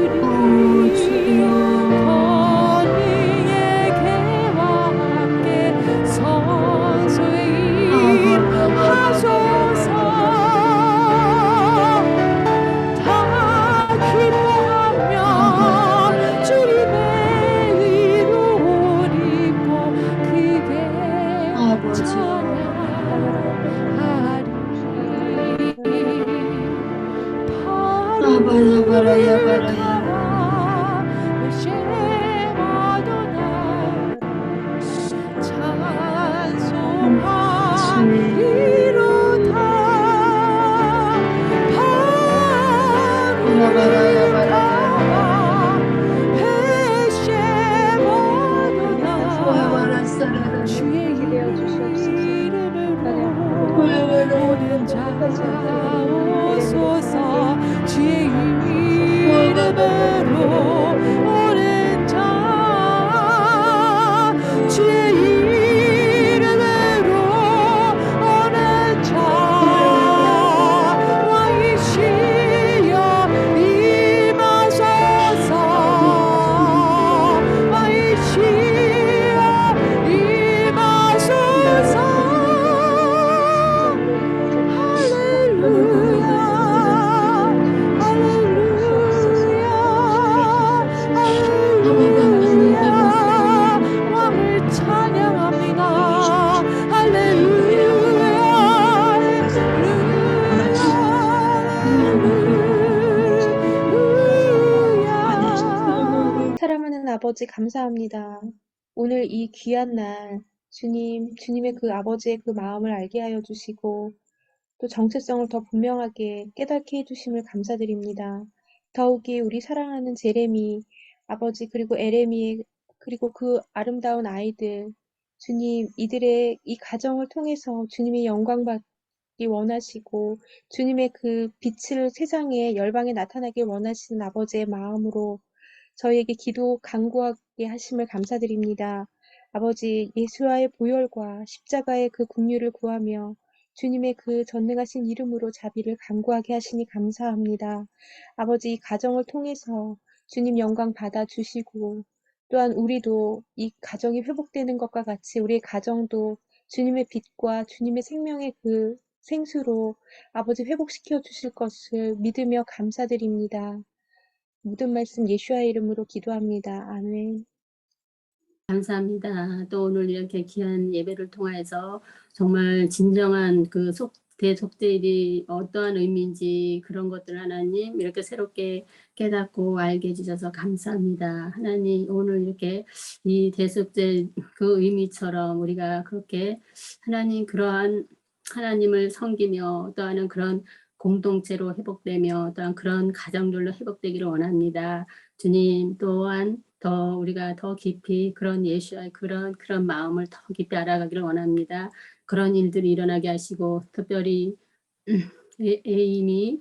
권능의 개와 함께 성소에 임하소서 다 기뻐하며 주님의 의로 입고 그게 주의 이름으로 오는 자 오소서 주의 이름으로 오는 자 주의 이름으로 오는 자 왕이시여 임하소서 왕이시여 임하소서 할렐루야 할렐루야 왕을 찬양합니다 할렐루야 사랑하는 아버지 감사합니다. 오늘 이 귀한 날 주님의 그 아버지의 그 마음을 알게 하여 주시고 또 정체성을 더 분명하게 깨닫게 해주심을 감사드립니다. 더욱이 우리 사랑하는 제레미 아버지 그리고 에레미 그리고 그 아름다운 아이들 주님 이들의 이 가정을 통해서 주님의 영광 받기 원하시고 주님의 그 빛을 세상에 열방에 나타나길 원하시는 아버지의 마음으로 저희에게 기도 간구하게 하심을 감사드립니다. 아버지 예수와의 보혈과 십자가의 그 긍휼을 구하며 주님의 그 전능하신 이름으로 자비를 간구하게 하시니 감사합니다. 아버지 이 가정을 통해서 주님 영광 받아주시고 또한 우리도 이 가정이 회복되는 것과 같이 우리의 가정도 주님의 빛과 주님의 생명의 그 생수로 아버지 회복시켜 주실 것을 믿으며 감사드립니다. 모든 말씀 예수와의 이름으로 기도합니다. 아멘. 감사합니다. 또 오늘 이렇게 귀한 예배를 통해서 정말 진정한 그 대속죄일이 어떠한 의미인지 그런 것들 하나님 이렇게 새롭게 깨닫고 알게 해주셔서 감사합니다. 하나님 오늘 이렇게 이 대속죄 그 의미처럼 우리가 그렇게 하나님 그러한 하나님을 섬기며 또한 그런 공동체로 회복되며 또한 그런 가정들로 회복되기를 원합니다. 주님 또한 더 우리가 더 깊이 그런 예수의 그런 마음을 더 깊이 알아가기를 원합니다. 그런 일들이 일어나게 하시고 특별히 에이미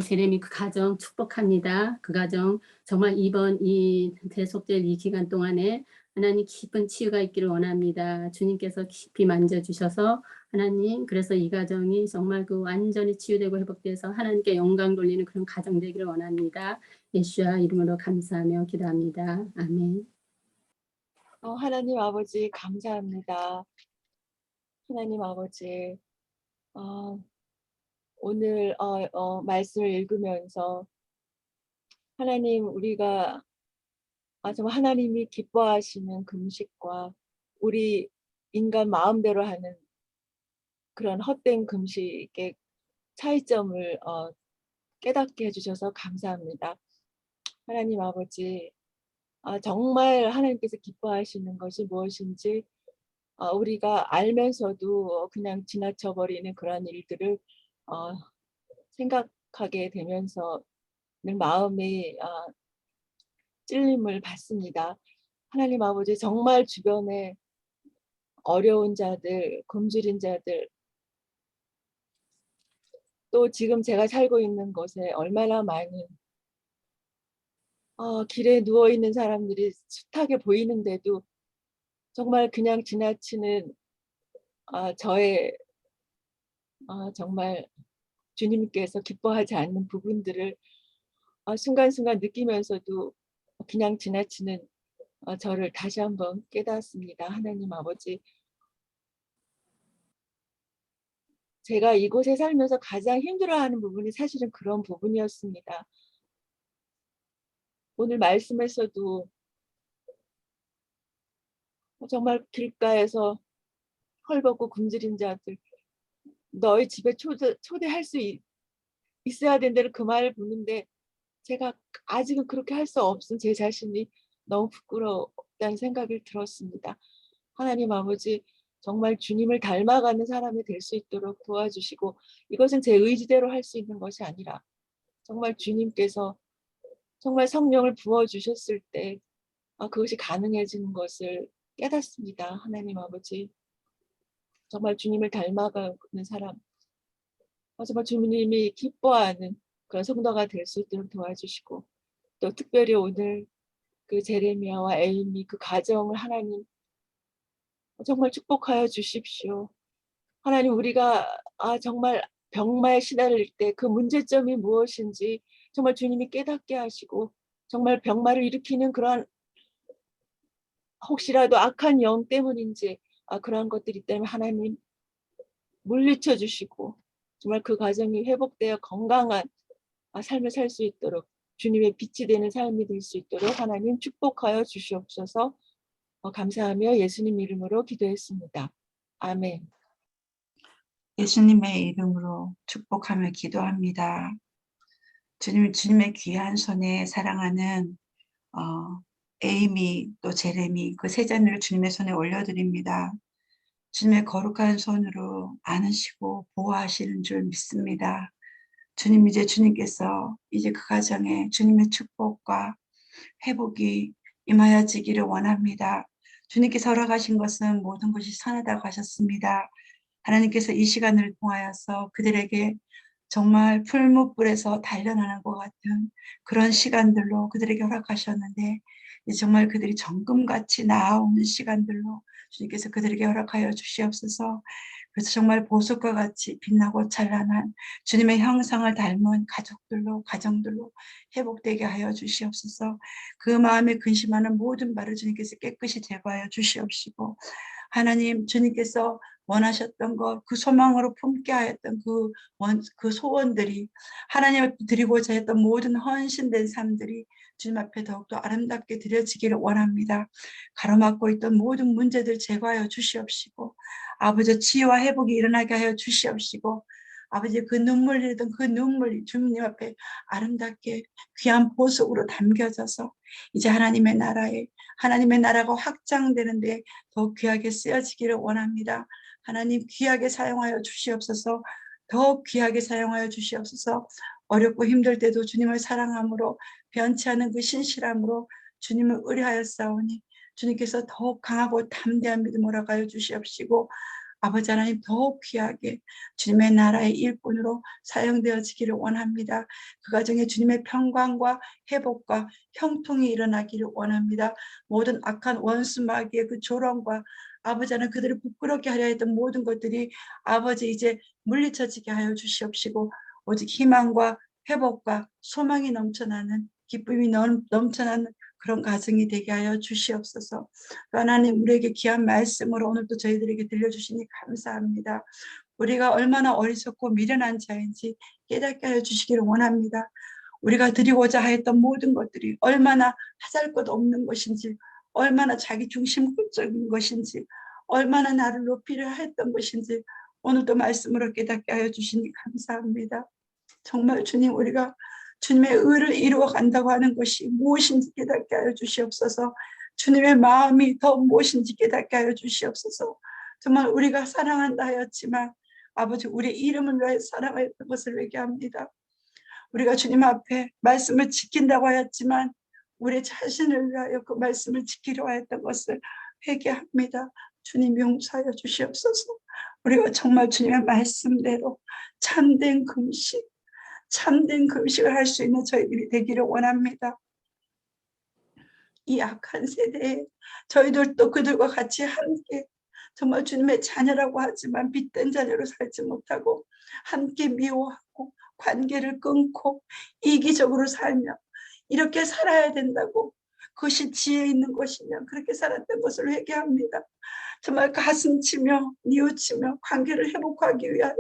제레미 그 가정 축복합니다. 그 가정 정말 이번 이 대속죄일 이 기간 동안에 하나님 깊은 치유가 있기를 원합니다. 주님께서 깊이 만져주셔서 하나님 그래서 이 가정이 정말 그 완전히 치유되고 회복돼서 하나님께 영광 돌리는 그런 가정 되기를 원합니다. 예수와 이름으로 감사하며 기도합니다. 아멘. 하나님 아버지 감사합니다. 하나님 아버지 오늘 말씀을 읽으면서 하나님 우리가 정말 하나님이 기뻐하시는 금식과 우리 인간 마음대로 하는 그런 헛된 금식의 차이점을 깨닫게 해주셔서 감사합니다. 하나님 아버지 정말 하나님께서 기뻐하시는 것이 무엇인지 우리가 알면서도 그냥 지나쳐버리는 그런 일들을 생각하게 되면서 늘 마음이 찔림을 받습니다. 하나님 아버지 정말 주변에 어려운 자들, 굶주린 자들 또 지금 제가 살고 있는 곳에 얼마나 많은 길에 누워있는 사람들이 숱하게 보이는데도 정말 그냥 지나치는 저의 정말 주님께서 기뻐하지 않는 부분들을 순간순간 느끼면서도 그냥 지나치는 저를 다시 한번 깨닫습니다. 하나님 아버지, 제가 이곳에 살면서 가장 힘들어하는 부분이 사실은 그런 부분이었습니다. 오늘 말씀에서도 정말 길가에서 헐벗고 굶주린 자들 너희 집에 초대할 수 있어야 된다는 그 말을 보는데 제가 아직은 그렇게 할 수 없은 제 자신이 너무 부끄럽다는 생각이 들었습니다. 하나님 아버지 정말 주님을 닮아가는 사람이 될 수 있도록 도와주시고 이것은 제 의지대로 할 수 있는 것이 아니라 정말 주님께서 정말 성령을 부어주셨을 때 그것이 가능해지는 것을 깨닫습니다. 하나님 아버지 정말 주님을 닮아가는 사람 정말 주님이 기뻐하는 그런 성도가 될 수 있도록 도와주시고 또 특별히 오늘 그 제레미야와 에이미 그 가정을 하나님 정말 축복하여 주십시오. 하나님 우리가 정말 병마에 시달릴 때 그 문제점이 무엇인지 정말 주님이 깨닫게 하시고 정말 병마를 일으키는 그러한 혹시라도 악한 영 때문인지 그러한 것들이 때문에 하나님 물리쳐 주시고 정말 그 가정이 회복되어 건강한 삶을 살 수 있도록 주님의 빛이 되는 삶이 될 수 있도록 하나님 축복하여 주시옵소서. 감사하며 예수님 이름으로 기도했습니다. 아멘. 예수님의 이름으로 축복하며 기도합니다. 주님의 귀한 손에 사랑하는 에이미 또 제레미 그 세 자녀를 주님의 손에 올려드립니다. 주님의 거룩한 손으로 안으시고 보호하시는 줄 믿습니다. 주님 이제 주님께서 이제 그 가정에 주님의 축복과 회복이 임하여지기를 원합니다. 주님께서 허락하신 것은 모든 것이 선하다고 하셨습니다. 하나님께서 이 시간을 통하여서 그들에게 정말 풀무불에서 단련하는 것 같은 그런 시간들로 그들에게 허락하셨는데 정말 그들이 정금같이 나아오는 시간들로 주님께서 그들에게 허락하여 주시옵소서. 그래서 정말 보석과 같이 빛나고 찬란한 주님의 형상을 닮은 가족들로 가정들로 회복되게 하여 주시옵소서. 그 마음에 근심하는 모든 바를 주님께서 깨끗이 제거하여 주시옵시고 하나님 주님께서 원하셨던 것, 그 소망으로 품게 하였던 그 소원들이 하나님 앞에 드리고자 했던 모든 헌신된 삶들이 주님 앞에 더욱더 아름답게 드려지기를 원합니다. 가로막고 있던 모든 문제들 제거하여 주시옵시고 아버지 치유와 회복이 일어나게 하여 주시옵시고 아버지 그 눈물 흘리던 그 눈물이 주님 앞에 아름답게 귀한 보석으로 담겨져서 이제 하나님의 나라가 확장되는데 더 귀하게 쓰여지기를 원합니다. 하나님 귀하게 사용하여 주시옵소서. 더 귀하게 사용하여 주시옵소서. 어렵고 힘들 때도 주님을 사랑함으로 변치 않은 그 신실함으로 주님을 의뢰하였사오니 주님께서 더욱 강하고 담대한 믿음으로 가여 주시옵시고 아버지 하나님 더 귀하게 주님의 나라의 일꾼으로 사용되어지기를 원합니다. 그 가정에 주님의 평강과 회복과 형통이 일어나기를 원합니다. 모든 악한 원수 마귀의 그 조롱과 아버지 하나님 그들을 부끄럽게 하려 했던 모든 것들이 아버지 이제 물리쳐지게 하여 주시옵시고 오직 희망과 회복과 소망이 넘쳐나는 기쁨이 넘쳐나는 그런 가정이 되게 하여 주시옵소서. 하나님 우리에게 귀한 말씀으로 오늘도 저희들에게 들려주시니 감사합니다. 우리가 얼마나 어리석고 미련한 자인지 깨닫게 하여 주시기를 원합니다. 우리가 드리고자 하였던 모든 것들이 얼마나 하잘것없는 것인지, 얼마나 자기 중심적인 것인지, 얼마나 나를 높이려 했던 것인지 오늘도 말씀으로 깨닫게 하여 주시니 감사합니다. 정말 주님 우리가 주님의 의를 이루어 간다고 하는 것이 무엇인지 깨닫게 하여 주시옵소서. 주님의 마음이 더 무엇인지 깨닫게 하여 주시옵소서. 정말 우리가 사랑한다 하였지만 아버지 우리의 이름을 위하여 사랑하였던 것을 회개합니다. 우리가 주님 앞에 말씀을 지킨다고 하였지만 우리 자신을 위하여 그 말씀을 지키려 하였던 것을 회개합니다. 주님 용서하여 주시옵소서. 우리가 정말 주님의 말씀대로 참된 금식을 할 수 있는 저희들이 되기를 원합니다. 이 악한 세대에 저희들도 그들과 같이 함께 정말 주님의 자녀라고 하지만 빛된 자녀로 살지 못하고 함께 미워하고 관계를 끊고 이기적으로 살며 이렇게 살아야 된다고 그것이 지혜 있는 것이냐 그렇게 살았던 것을 회개합니다. 정말 가슴 치며 뉘우치며 관계를 회복하기 위하여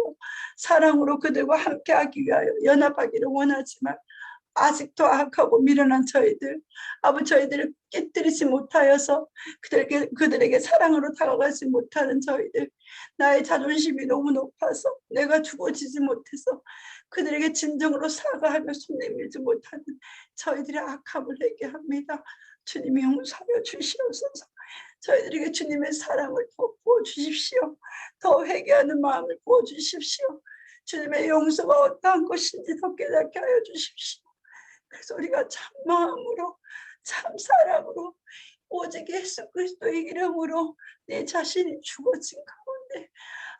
사랑으로 그들과 함께하기 위하여 연합하기를 원하지만 아직도 악하고 미련한 저희들 아버지 저희들을 깨뜨리지 못하여서 그들에게 사랑으로 다가가지 못하는 저희들 나의 자존심이 너무 높아서 내가 죽어지지 못해서 그들에게 진정으로 사과하며 손 내밀지 못하는 저희들의 악함을 회개합니다. 주님이 용서하여 주시옵소서. 저희들에게 주님의 사랑을 더 부어주십시오. 더 회개하는 마음을 부어주십시오. 주님의 용서가 어떠한 것인지 더 깨닫게 하여 주십시오. 그래서 우리가 참 마음으로 참 사랑으로 오직 예수 그리스도의 이름으로 내 자신이 죽어진 가운데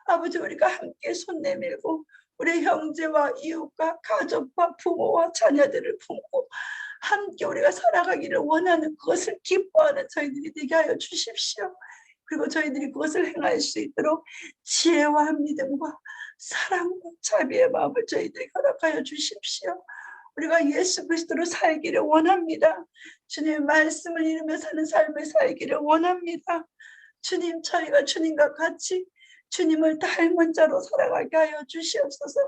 아버지 우리가 함께 손 내밀고 우리 형제와 이웃과 가족과 부모와 자녀들을 품고 함께 우리가 살아가기를 원하는 그것을 기뻐하는 저희들이 되게 하여 주십시오. 그리고 저희들이 그것을 행할 수 있도록 지혜와 믿음과 사랑과 자비의 마음을 저희들이 허락하여 주십시오. 우리가 예수 그리스도로 살기를 원합니다. 주님의 말씀을 이루며 사는 삶을 살기를 원합니다. 주님 저희가 주님과 같이 주님을 닮은 자로 살아가게 하여 주시옵소서.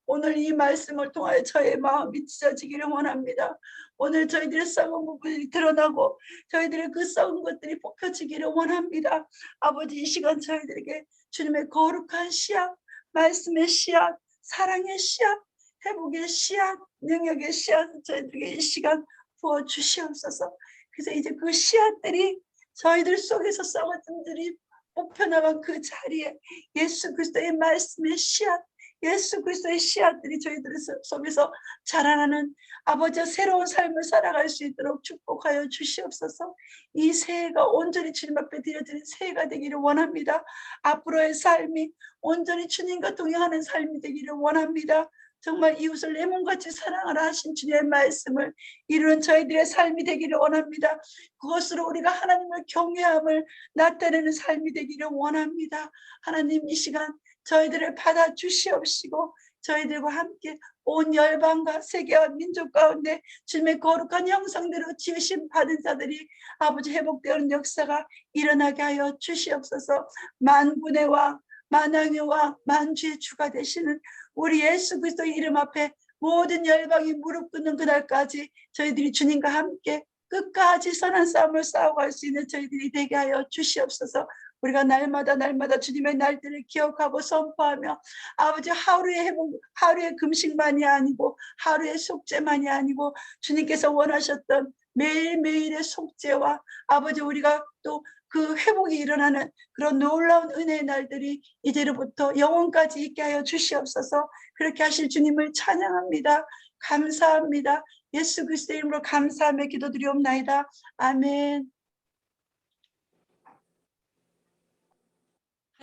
오늘 이 말씀을 통하여 저의 마음이 찢어지기를 원합니다. 오늘 저희들의 썩은 부분이 드러나고 저희들의 그 썩은 것들이 뽑혀지기를 원합니다. 아버지 이 시간 저희들에게 주님의 거룩한 씨앗, 말씀의 씨앗, 사랑의 씨앗, 회복의 씨앗, 능력의 씨앗을 저희들에게 이 시간 부어주시옵소서. 그래서 이제 그 씨앗들이 저희들 속에서 썩어진들이 뽑혀나간 그 자리에 예수 그리스도의 말씀의 씨앗, 예수 그리스도의 씨앗들이 저희들 속에서 자라나는 아버지의 새로운 삶을 살아갈 수 있도록 축복하여 주시옵소서. 이 새해가 온전히 주님 앞에 드려지는 새해가 되기를 원합니다. 앞으로의 삶이 온전히 주님과 동행하는 삶이 되기를 원합니다. 정말 이웃을 내 몸같이 사랑하라 하신 주님의 말씀을 이루는 저희들의 삶이 되기를 원합니다. 그것으로 우리가 하나님을 경외함을 나타내는 삶이 되기를 원합니다. 하나님 이 시간 저희들을 받아주시옵시고 저희들과 함께 온 열방과 세계와 민족 가운데 주님의 거룩한 형상대로 지으심 받은 자들이 아버지 회복되는 역사가 일어나게 하여 주시옵소서. 만군의 왕 만왕의 왕 만주의 주가 되시는 우리 예수 그리스도의 이름 앞에 모든 열방이 무릎 꿇는 그날까지 저희들이 주님과 함께 끝까지 선한 싸움을 싸워갈 수 있는 저희들이 되게 하여 주시옵소서. 우리가 날마다 주님의 날들을 기억하고 선포하며 아버지 하루의 회복, 하루의 금식만이 아니고 하루의 속죄만이 아니고 주님께서 원하셨던 매일매일의 속죄와 아버지 우리가 또 그 회복이 일어나는 그런 놀라운 은혜의 날들이 이제로부터 영원까지 있게 하여 주시옵소서. 그렇게 하실 주님을 찬양합니다. 감사합니다. 예수 그리스도의 이름으로 감사하며 기도드리옵나이다. 아멘.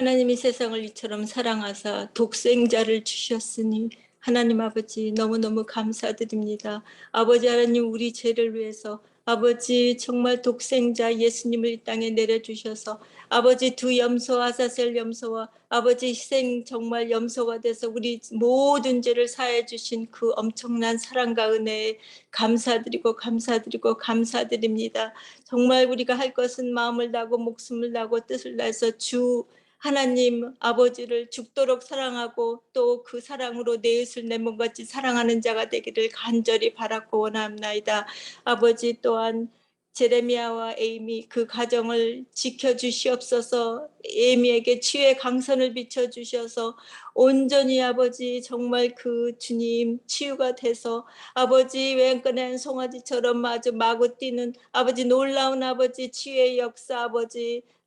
하나님이 세상을 이처럼 사랑하사 독생자를 주셨으니 하나님 아버지 너무너무 감사드립니다. 아버지 하나님 우리 죄를 위해서 아버지 정말 독생자 예수님을 이 땅에 내려주셔서 아버지 두 염소 아사셀 염소와 아버지 희생 정말 염소가 돼서 우리 모든 죄를 사해 주신 그 엄청난 사랑과 은혜에 감사드리고 감사드리고 감사드립니다. 정말 우리가 할 것은 마음을 다하고 목숨을 다하고 뜻을 다해서 주 하나님 아버지를 죽도록 사랑하고 또 그 사랑으로 내 이웃을 내 몸같이 사랑하는 자가 되기를 간절히 바라고 원합나이다. 아버지 또한 제레미야와 에이미 그 가정을 지켜주시옵소서. 에이미에게 치유의 강선을 비춰주셔서 온전히 아버지 정말 그 주님 치유가 돼서 아버지 외양간에 송아지처럼 마구 뛰는 아버지 놀라운 아버지 치유의 역사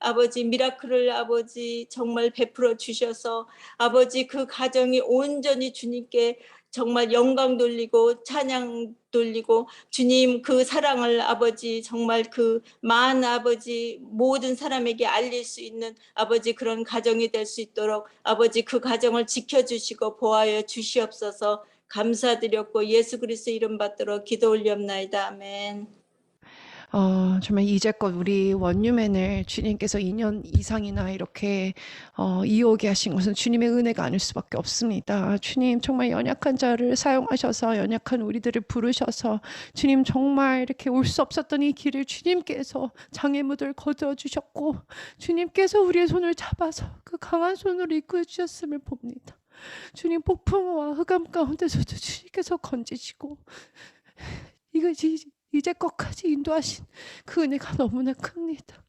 아버지 미라클을 아버지 정말 베풀어 주셔서 아버지 그 가정이 온전히 주님께 정말 영광 돌리고 찬양 돌리고 주님 그 사랑을 아버지 정말 그 많은 아버지 모든 사람에게 알릴 수 있는 아버지 그런 가정이 될 수 있도록 아버지 그 가정을 지켜주시고 보호하여 주시옵소서. 감사드렸고 예수 그리스도 이름 받들어 기도 올리옵나이다. 아멘. 정말 이제껏 우리 원유맨을 주님께서 2년 이상이나 이렇게 이어오게 하신 것은 주님의 은혜가 아닐 수밖에 없습니다. 주님 정말 연약한 자를 사용하셔서 연약한 우리들을 부르셔서 주님 정말 이렇게 올 수 없었던 이 길을 주님께서 장애물을 거두어 주셨고 주님께서 우리의 손을 잡아서 그 강한 손으로 이끌어 주셨음을 봅니다. 주님 폭풍과 흑암 가운데서도 주님께서 건지시고 이제껏까지 인도하신 그 은혜가 너무나 큽니다.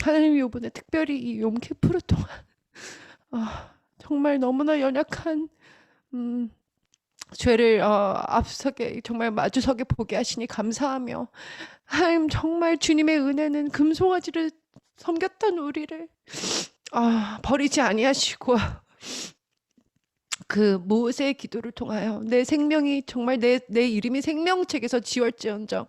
하나님이 이번에 특별히 이 욤키푸르 동안 정말 너무나 연약한 죄를 앞서게 정말 마주서게 보게 하시니 감사하며 하나님 정말 주님의 은혜는 금송아지를 섬겼던 우리를 버리지 아니하시고 그 모세의 기도를 통하여 내 생명이 정말 내 이름이 생명책에서 지워질지언정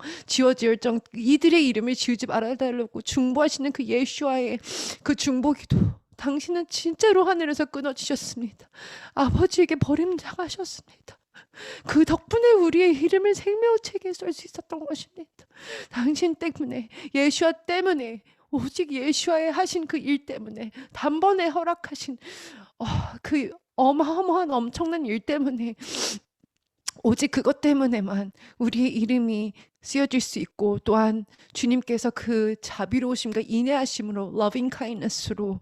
이들의 이름을 지우지 말아달라고 중보하시는 그 예수와의 그 중보기도 당신은 진짜로 하늘에서 끊어주셨습니다. 아버지에게 버림당하셨습니다. 그 덕분에 우리의 이름을 생명책에 쓸 수 있었던 것입니다. 당신 때문에 예수와 때문에 오직 예수와의 하신 그 일 때문에 단번에 허락하신 그 어마어마한 엄청난 일 때문에 오직 그것 때문에만 우리의 이름이 쓰여질 수 있고 또한 주님께서 그 자비로우심과 인내하심으로 loving kindness로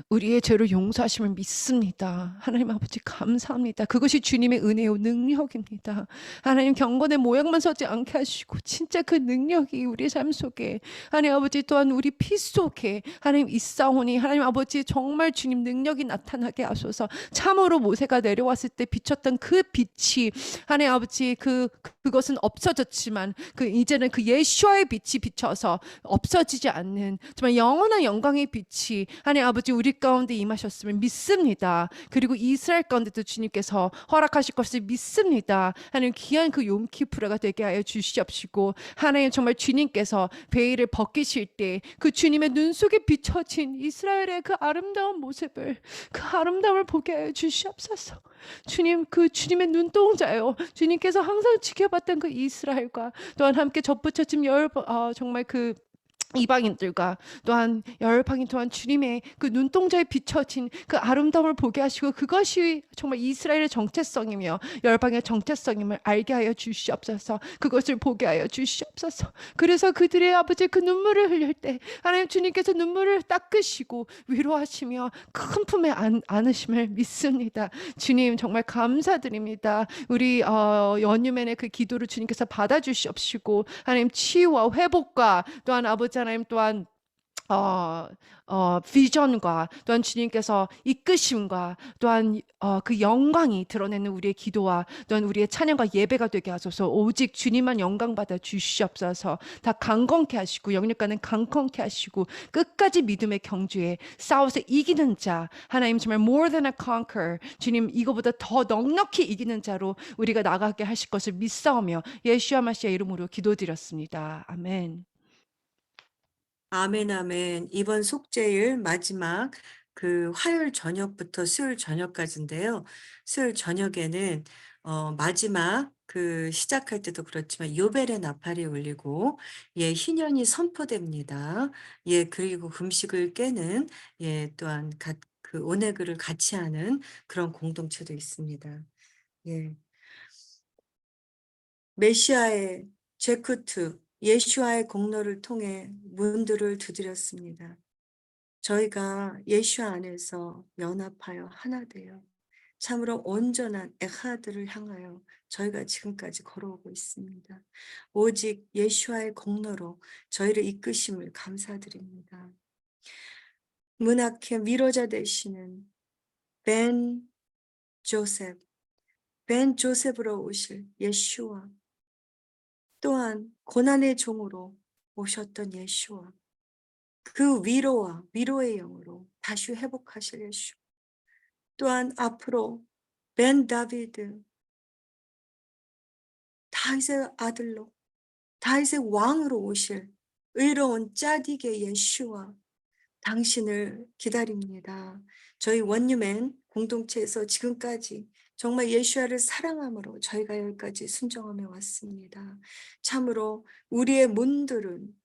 우리의 죄를 용서하심을 믿습니다. 하나님 아버지 감사합니다. 그것이 주님의 은혜요 능력입니다. 하나님 경건의 모양만 서지 않게 하시고 진짜 그 능력이 우리의 삶 속에 하나님 아버지 또한 우리 피 속에 하나님 있사오니 하나님 아버지 정말 주님 능력이 나타나게 하소서. 참으로 모세가 내려왔을 때 비쳤던 그 빛이 하나님 아버지 그것은 없어졌지만 이제는 그 예수와의 빛이 비쳐서 없어지지 않는 정말 영원한 영광의 빛이 하나님 아버지 우리 가운데 임하셨음을 믿습니다. 그리고 이스라엘 가운데도 주님께서 허락하실 것을 믿습니다. 하나님 귀한 그 욤키푸르가 되게 하여 주시옵시고 하나님 정말 주님께서 베일을 벗기실 때 그 주님의 눈 속에 비춰진 이스라엘의 그 아름다운 모습을 그 아름다움을 보게 하여 주시옵소서. 주님 그 주님의 눈동자요 주님께서 항상 지켜봤던 그 이스라엘과 또한 함께 접붙여진 정말 그 이방인들과 또한 열방인 또한 주님의 그 눈동자에 비춰진 그 아름다움을 보게 하시고 그것이 정말 이스라엘의 정체성이며 열방의 정체성임을 알게 하여 주시옵소서. 그것을 보게 하여 주시옵소서. 그래서 그들의 아버지 그 눈물을 흘릴 때 하나님 주님께서 눈물을 닦으시고 위로하시며 큰 품에 안으심을 믿습니다. 주님 정말 감사드립니다. 우리 연유맨의 그 기도를 주님께서 받아주시옵시고 하나님 치유와 회복과 또한 아버지 하나님 또한 비전과 또한 주님께서 이끄심과 또한 그 영광이 드러내는 우리의 기도와 또한 우리의 찬양과 예배가 되게 하소서. 오직 주님만 영광 받아 주시옵소서. 다 강건케 하시고 영육간은 강건케 하시고 끝까지 믿음의 경주에 싸워서 이기는 자 하나님 정말 more than a conqueror 주님 이거보다 더 넉넉히 이기는 자로 우리가 나가게 하실 것을 믿사오며 예수와 마시아 이름으로 기도드렸습니다. 아멘. 아멘, 아멘. 이번 속죄일 마지막 그 화요일 저녁부터 수요일 저녁까지인데요. 수요일 저녁에는 마지막 그 시작할 때도 그렇지만 요벨의 나팔이 울리고 예, 희년이 선포됩니다. 예, 그리고 금식을 깨는 예, 또한 그 온해그를 같이 하는 그런 공동체도 있습니다. 예. 메시아의 제쿠트, 예수와의 공로를 통해 문들을 두드렸습니다. 저희가 예수 안에서 연합하여 하나 되어 참으로 온전한 에하드를 향하여 저희가 지금까지 걸어오고 있습니다. 오직 예수와의 공로로 저희를 이끄심을 감사드립니다. 문학회 위로자 되시는 벤 조셉, 벤 조셉으로 오실 예수와 또한 고난의 종으로 오셨던 예수와 그 위로와 위로의 영으로 다시 회복하실 예수. 또한 앞으로 벤 다비드, 다윗의 아들로 다윗의 왕으로 오실 의로운 짜디게 예수와 당신을 기다립니다. 저희 원유맨 공동체에서 지금까지 정말 예수와를 사랑함으로 저희가 여기까지 순종하며 왔습니다. 참으로 우리의 문들은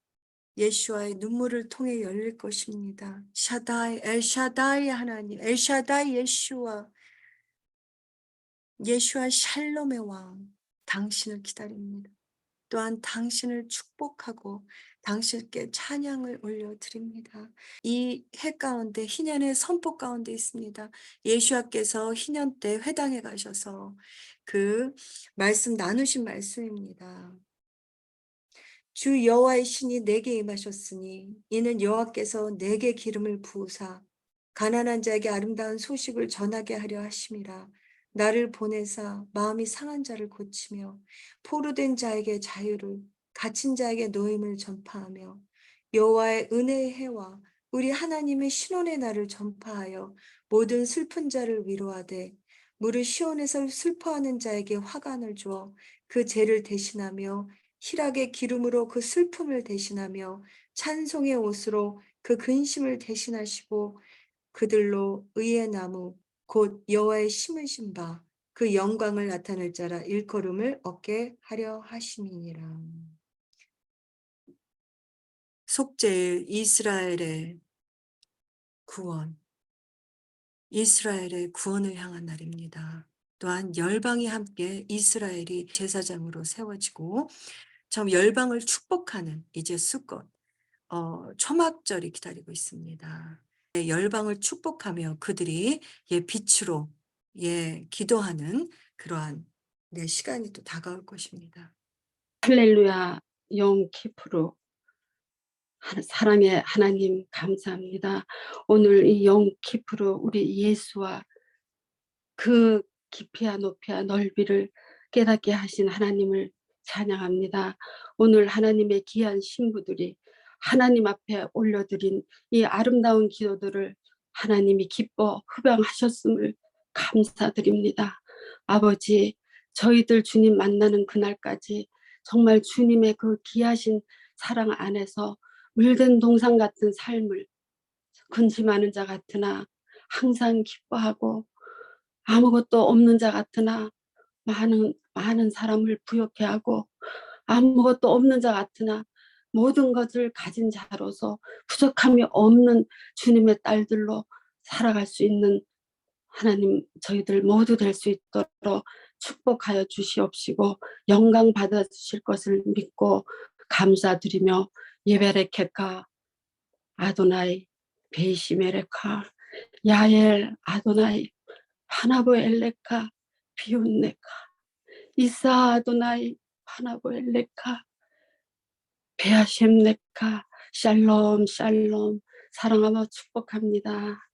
예수와의 눈물을 통해 열릴 것입니다. 샤다이, 엘샤다이 하나님, 엘샤다이 예수와 예수와 샬롬의 왕, 당신을 기다립니다. 또한 당신을 축복하고 당신께 찬양을 올려드립니다. 이 해 가운데 희년의 선포 가운데 있습니다. 예수와께서 희년 때 회당에 가셔서 그 말씀 나누신 말씀입니다. 주 여호와의 신이 내게 임하셨으니 이는 여호와께서 내게 기름을 부으사 가난한 자에게 아름다운 소식을 전하게 하려 하심이라. 나를 보내사 마음이 상한 자를 고치며 포로된 자에게 자유를 갇힌 자에게 노임을 전파하며 여호와의 은혜의 해와 우리 하나님의 신원의 날을 전파하여 모든 슬픈 자를 위로하되 무릇 시온에서 슬퍼하는 자에게 화관을 주어 그 죄를 대신하며 희락의 기름으로 그 슬픔을 대신하며 찬송의 옷으로 그 근심을 대신하시고 그들로 의의 나무 곧 여호와의 심으신 바 그 영광을 나타낼 자라 일컬음을 얻게 하려 하심이니라. 속죄일 이스라엘의 구원, 이스라엘의 구원을 향한 날입니다. 또한 열방이 함께 이스라엘이 제사장으로 세워지고 참 열방을 축복하는 이제 수것 초막절이 기다리고 있습니다. 열방을 축복하며 그들이 빛으로 기도하는 그러한 시간이 또 다가올 것입니다. 할렐루야, 영키프로 사랑의 하나님 감사합니다. 오늘 이 영키프로 우리 예수와 그 깊이와 높이와 넓이를 깨닫게 하신 하나님을 찬양합니다. 오늘 하나님의 귀한 신부들이 하나님 앞에 올려드린 이 아름다운 기도들을 하나님이 기뻐 흡양하셨음을 감사드립니다. 아버지, 저희들 주님 만나는 그날까지 정말 주님의 그 귀하신 사랑 안에서 물된 동상 같은 삶을 근심하는 자 같으나 항상 기뻐하고 아무것도 없는 자 같으나 많은 사람을 부욕해 하고 아무것도 없는 자 같으나 모든 것을 가진 자로서 부족함이 없는 주님의 딸들로 살아갈 수 있는 하나님, 저희들 모두 될 수 있도록 축복하여 주시옵시고 영광 받아 주실 것을 믿고 감사드리며 예베레케카 아도나이 베이시메레카 야엘 아도나이 하나보 엘레카 비운네카 이사 아도나이 하나보 엘레카 베아셴네카 샬롬 샬롬 사랑하며 축복합니다.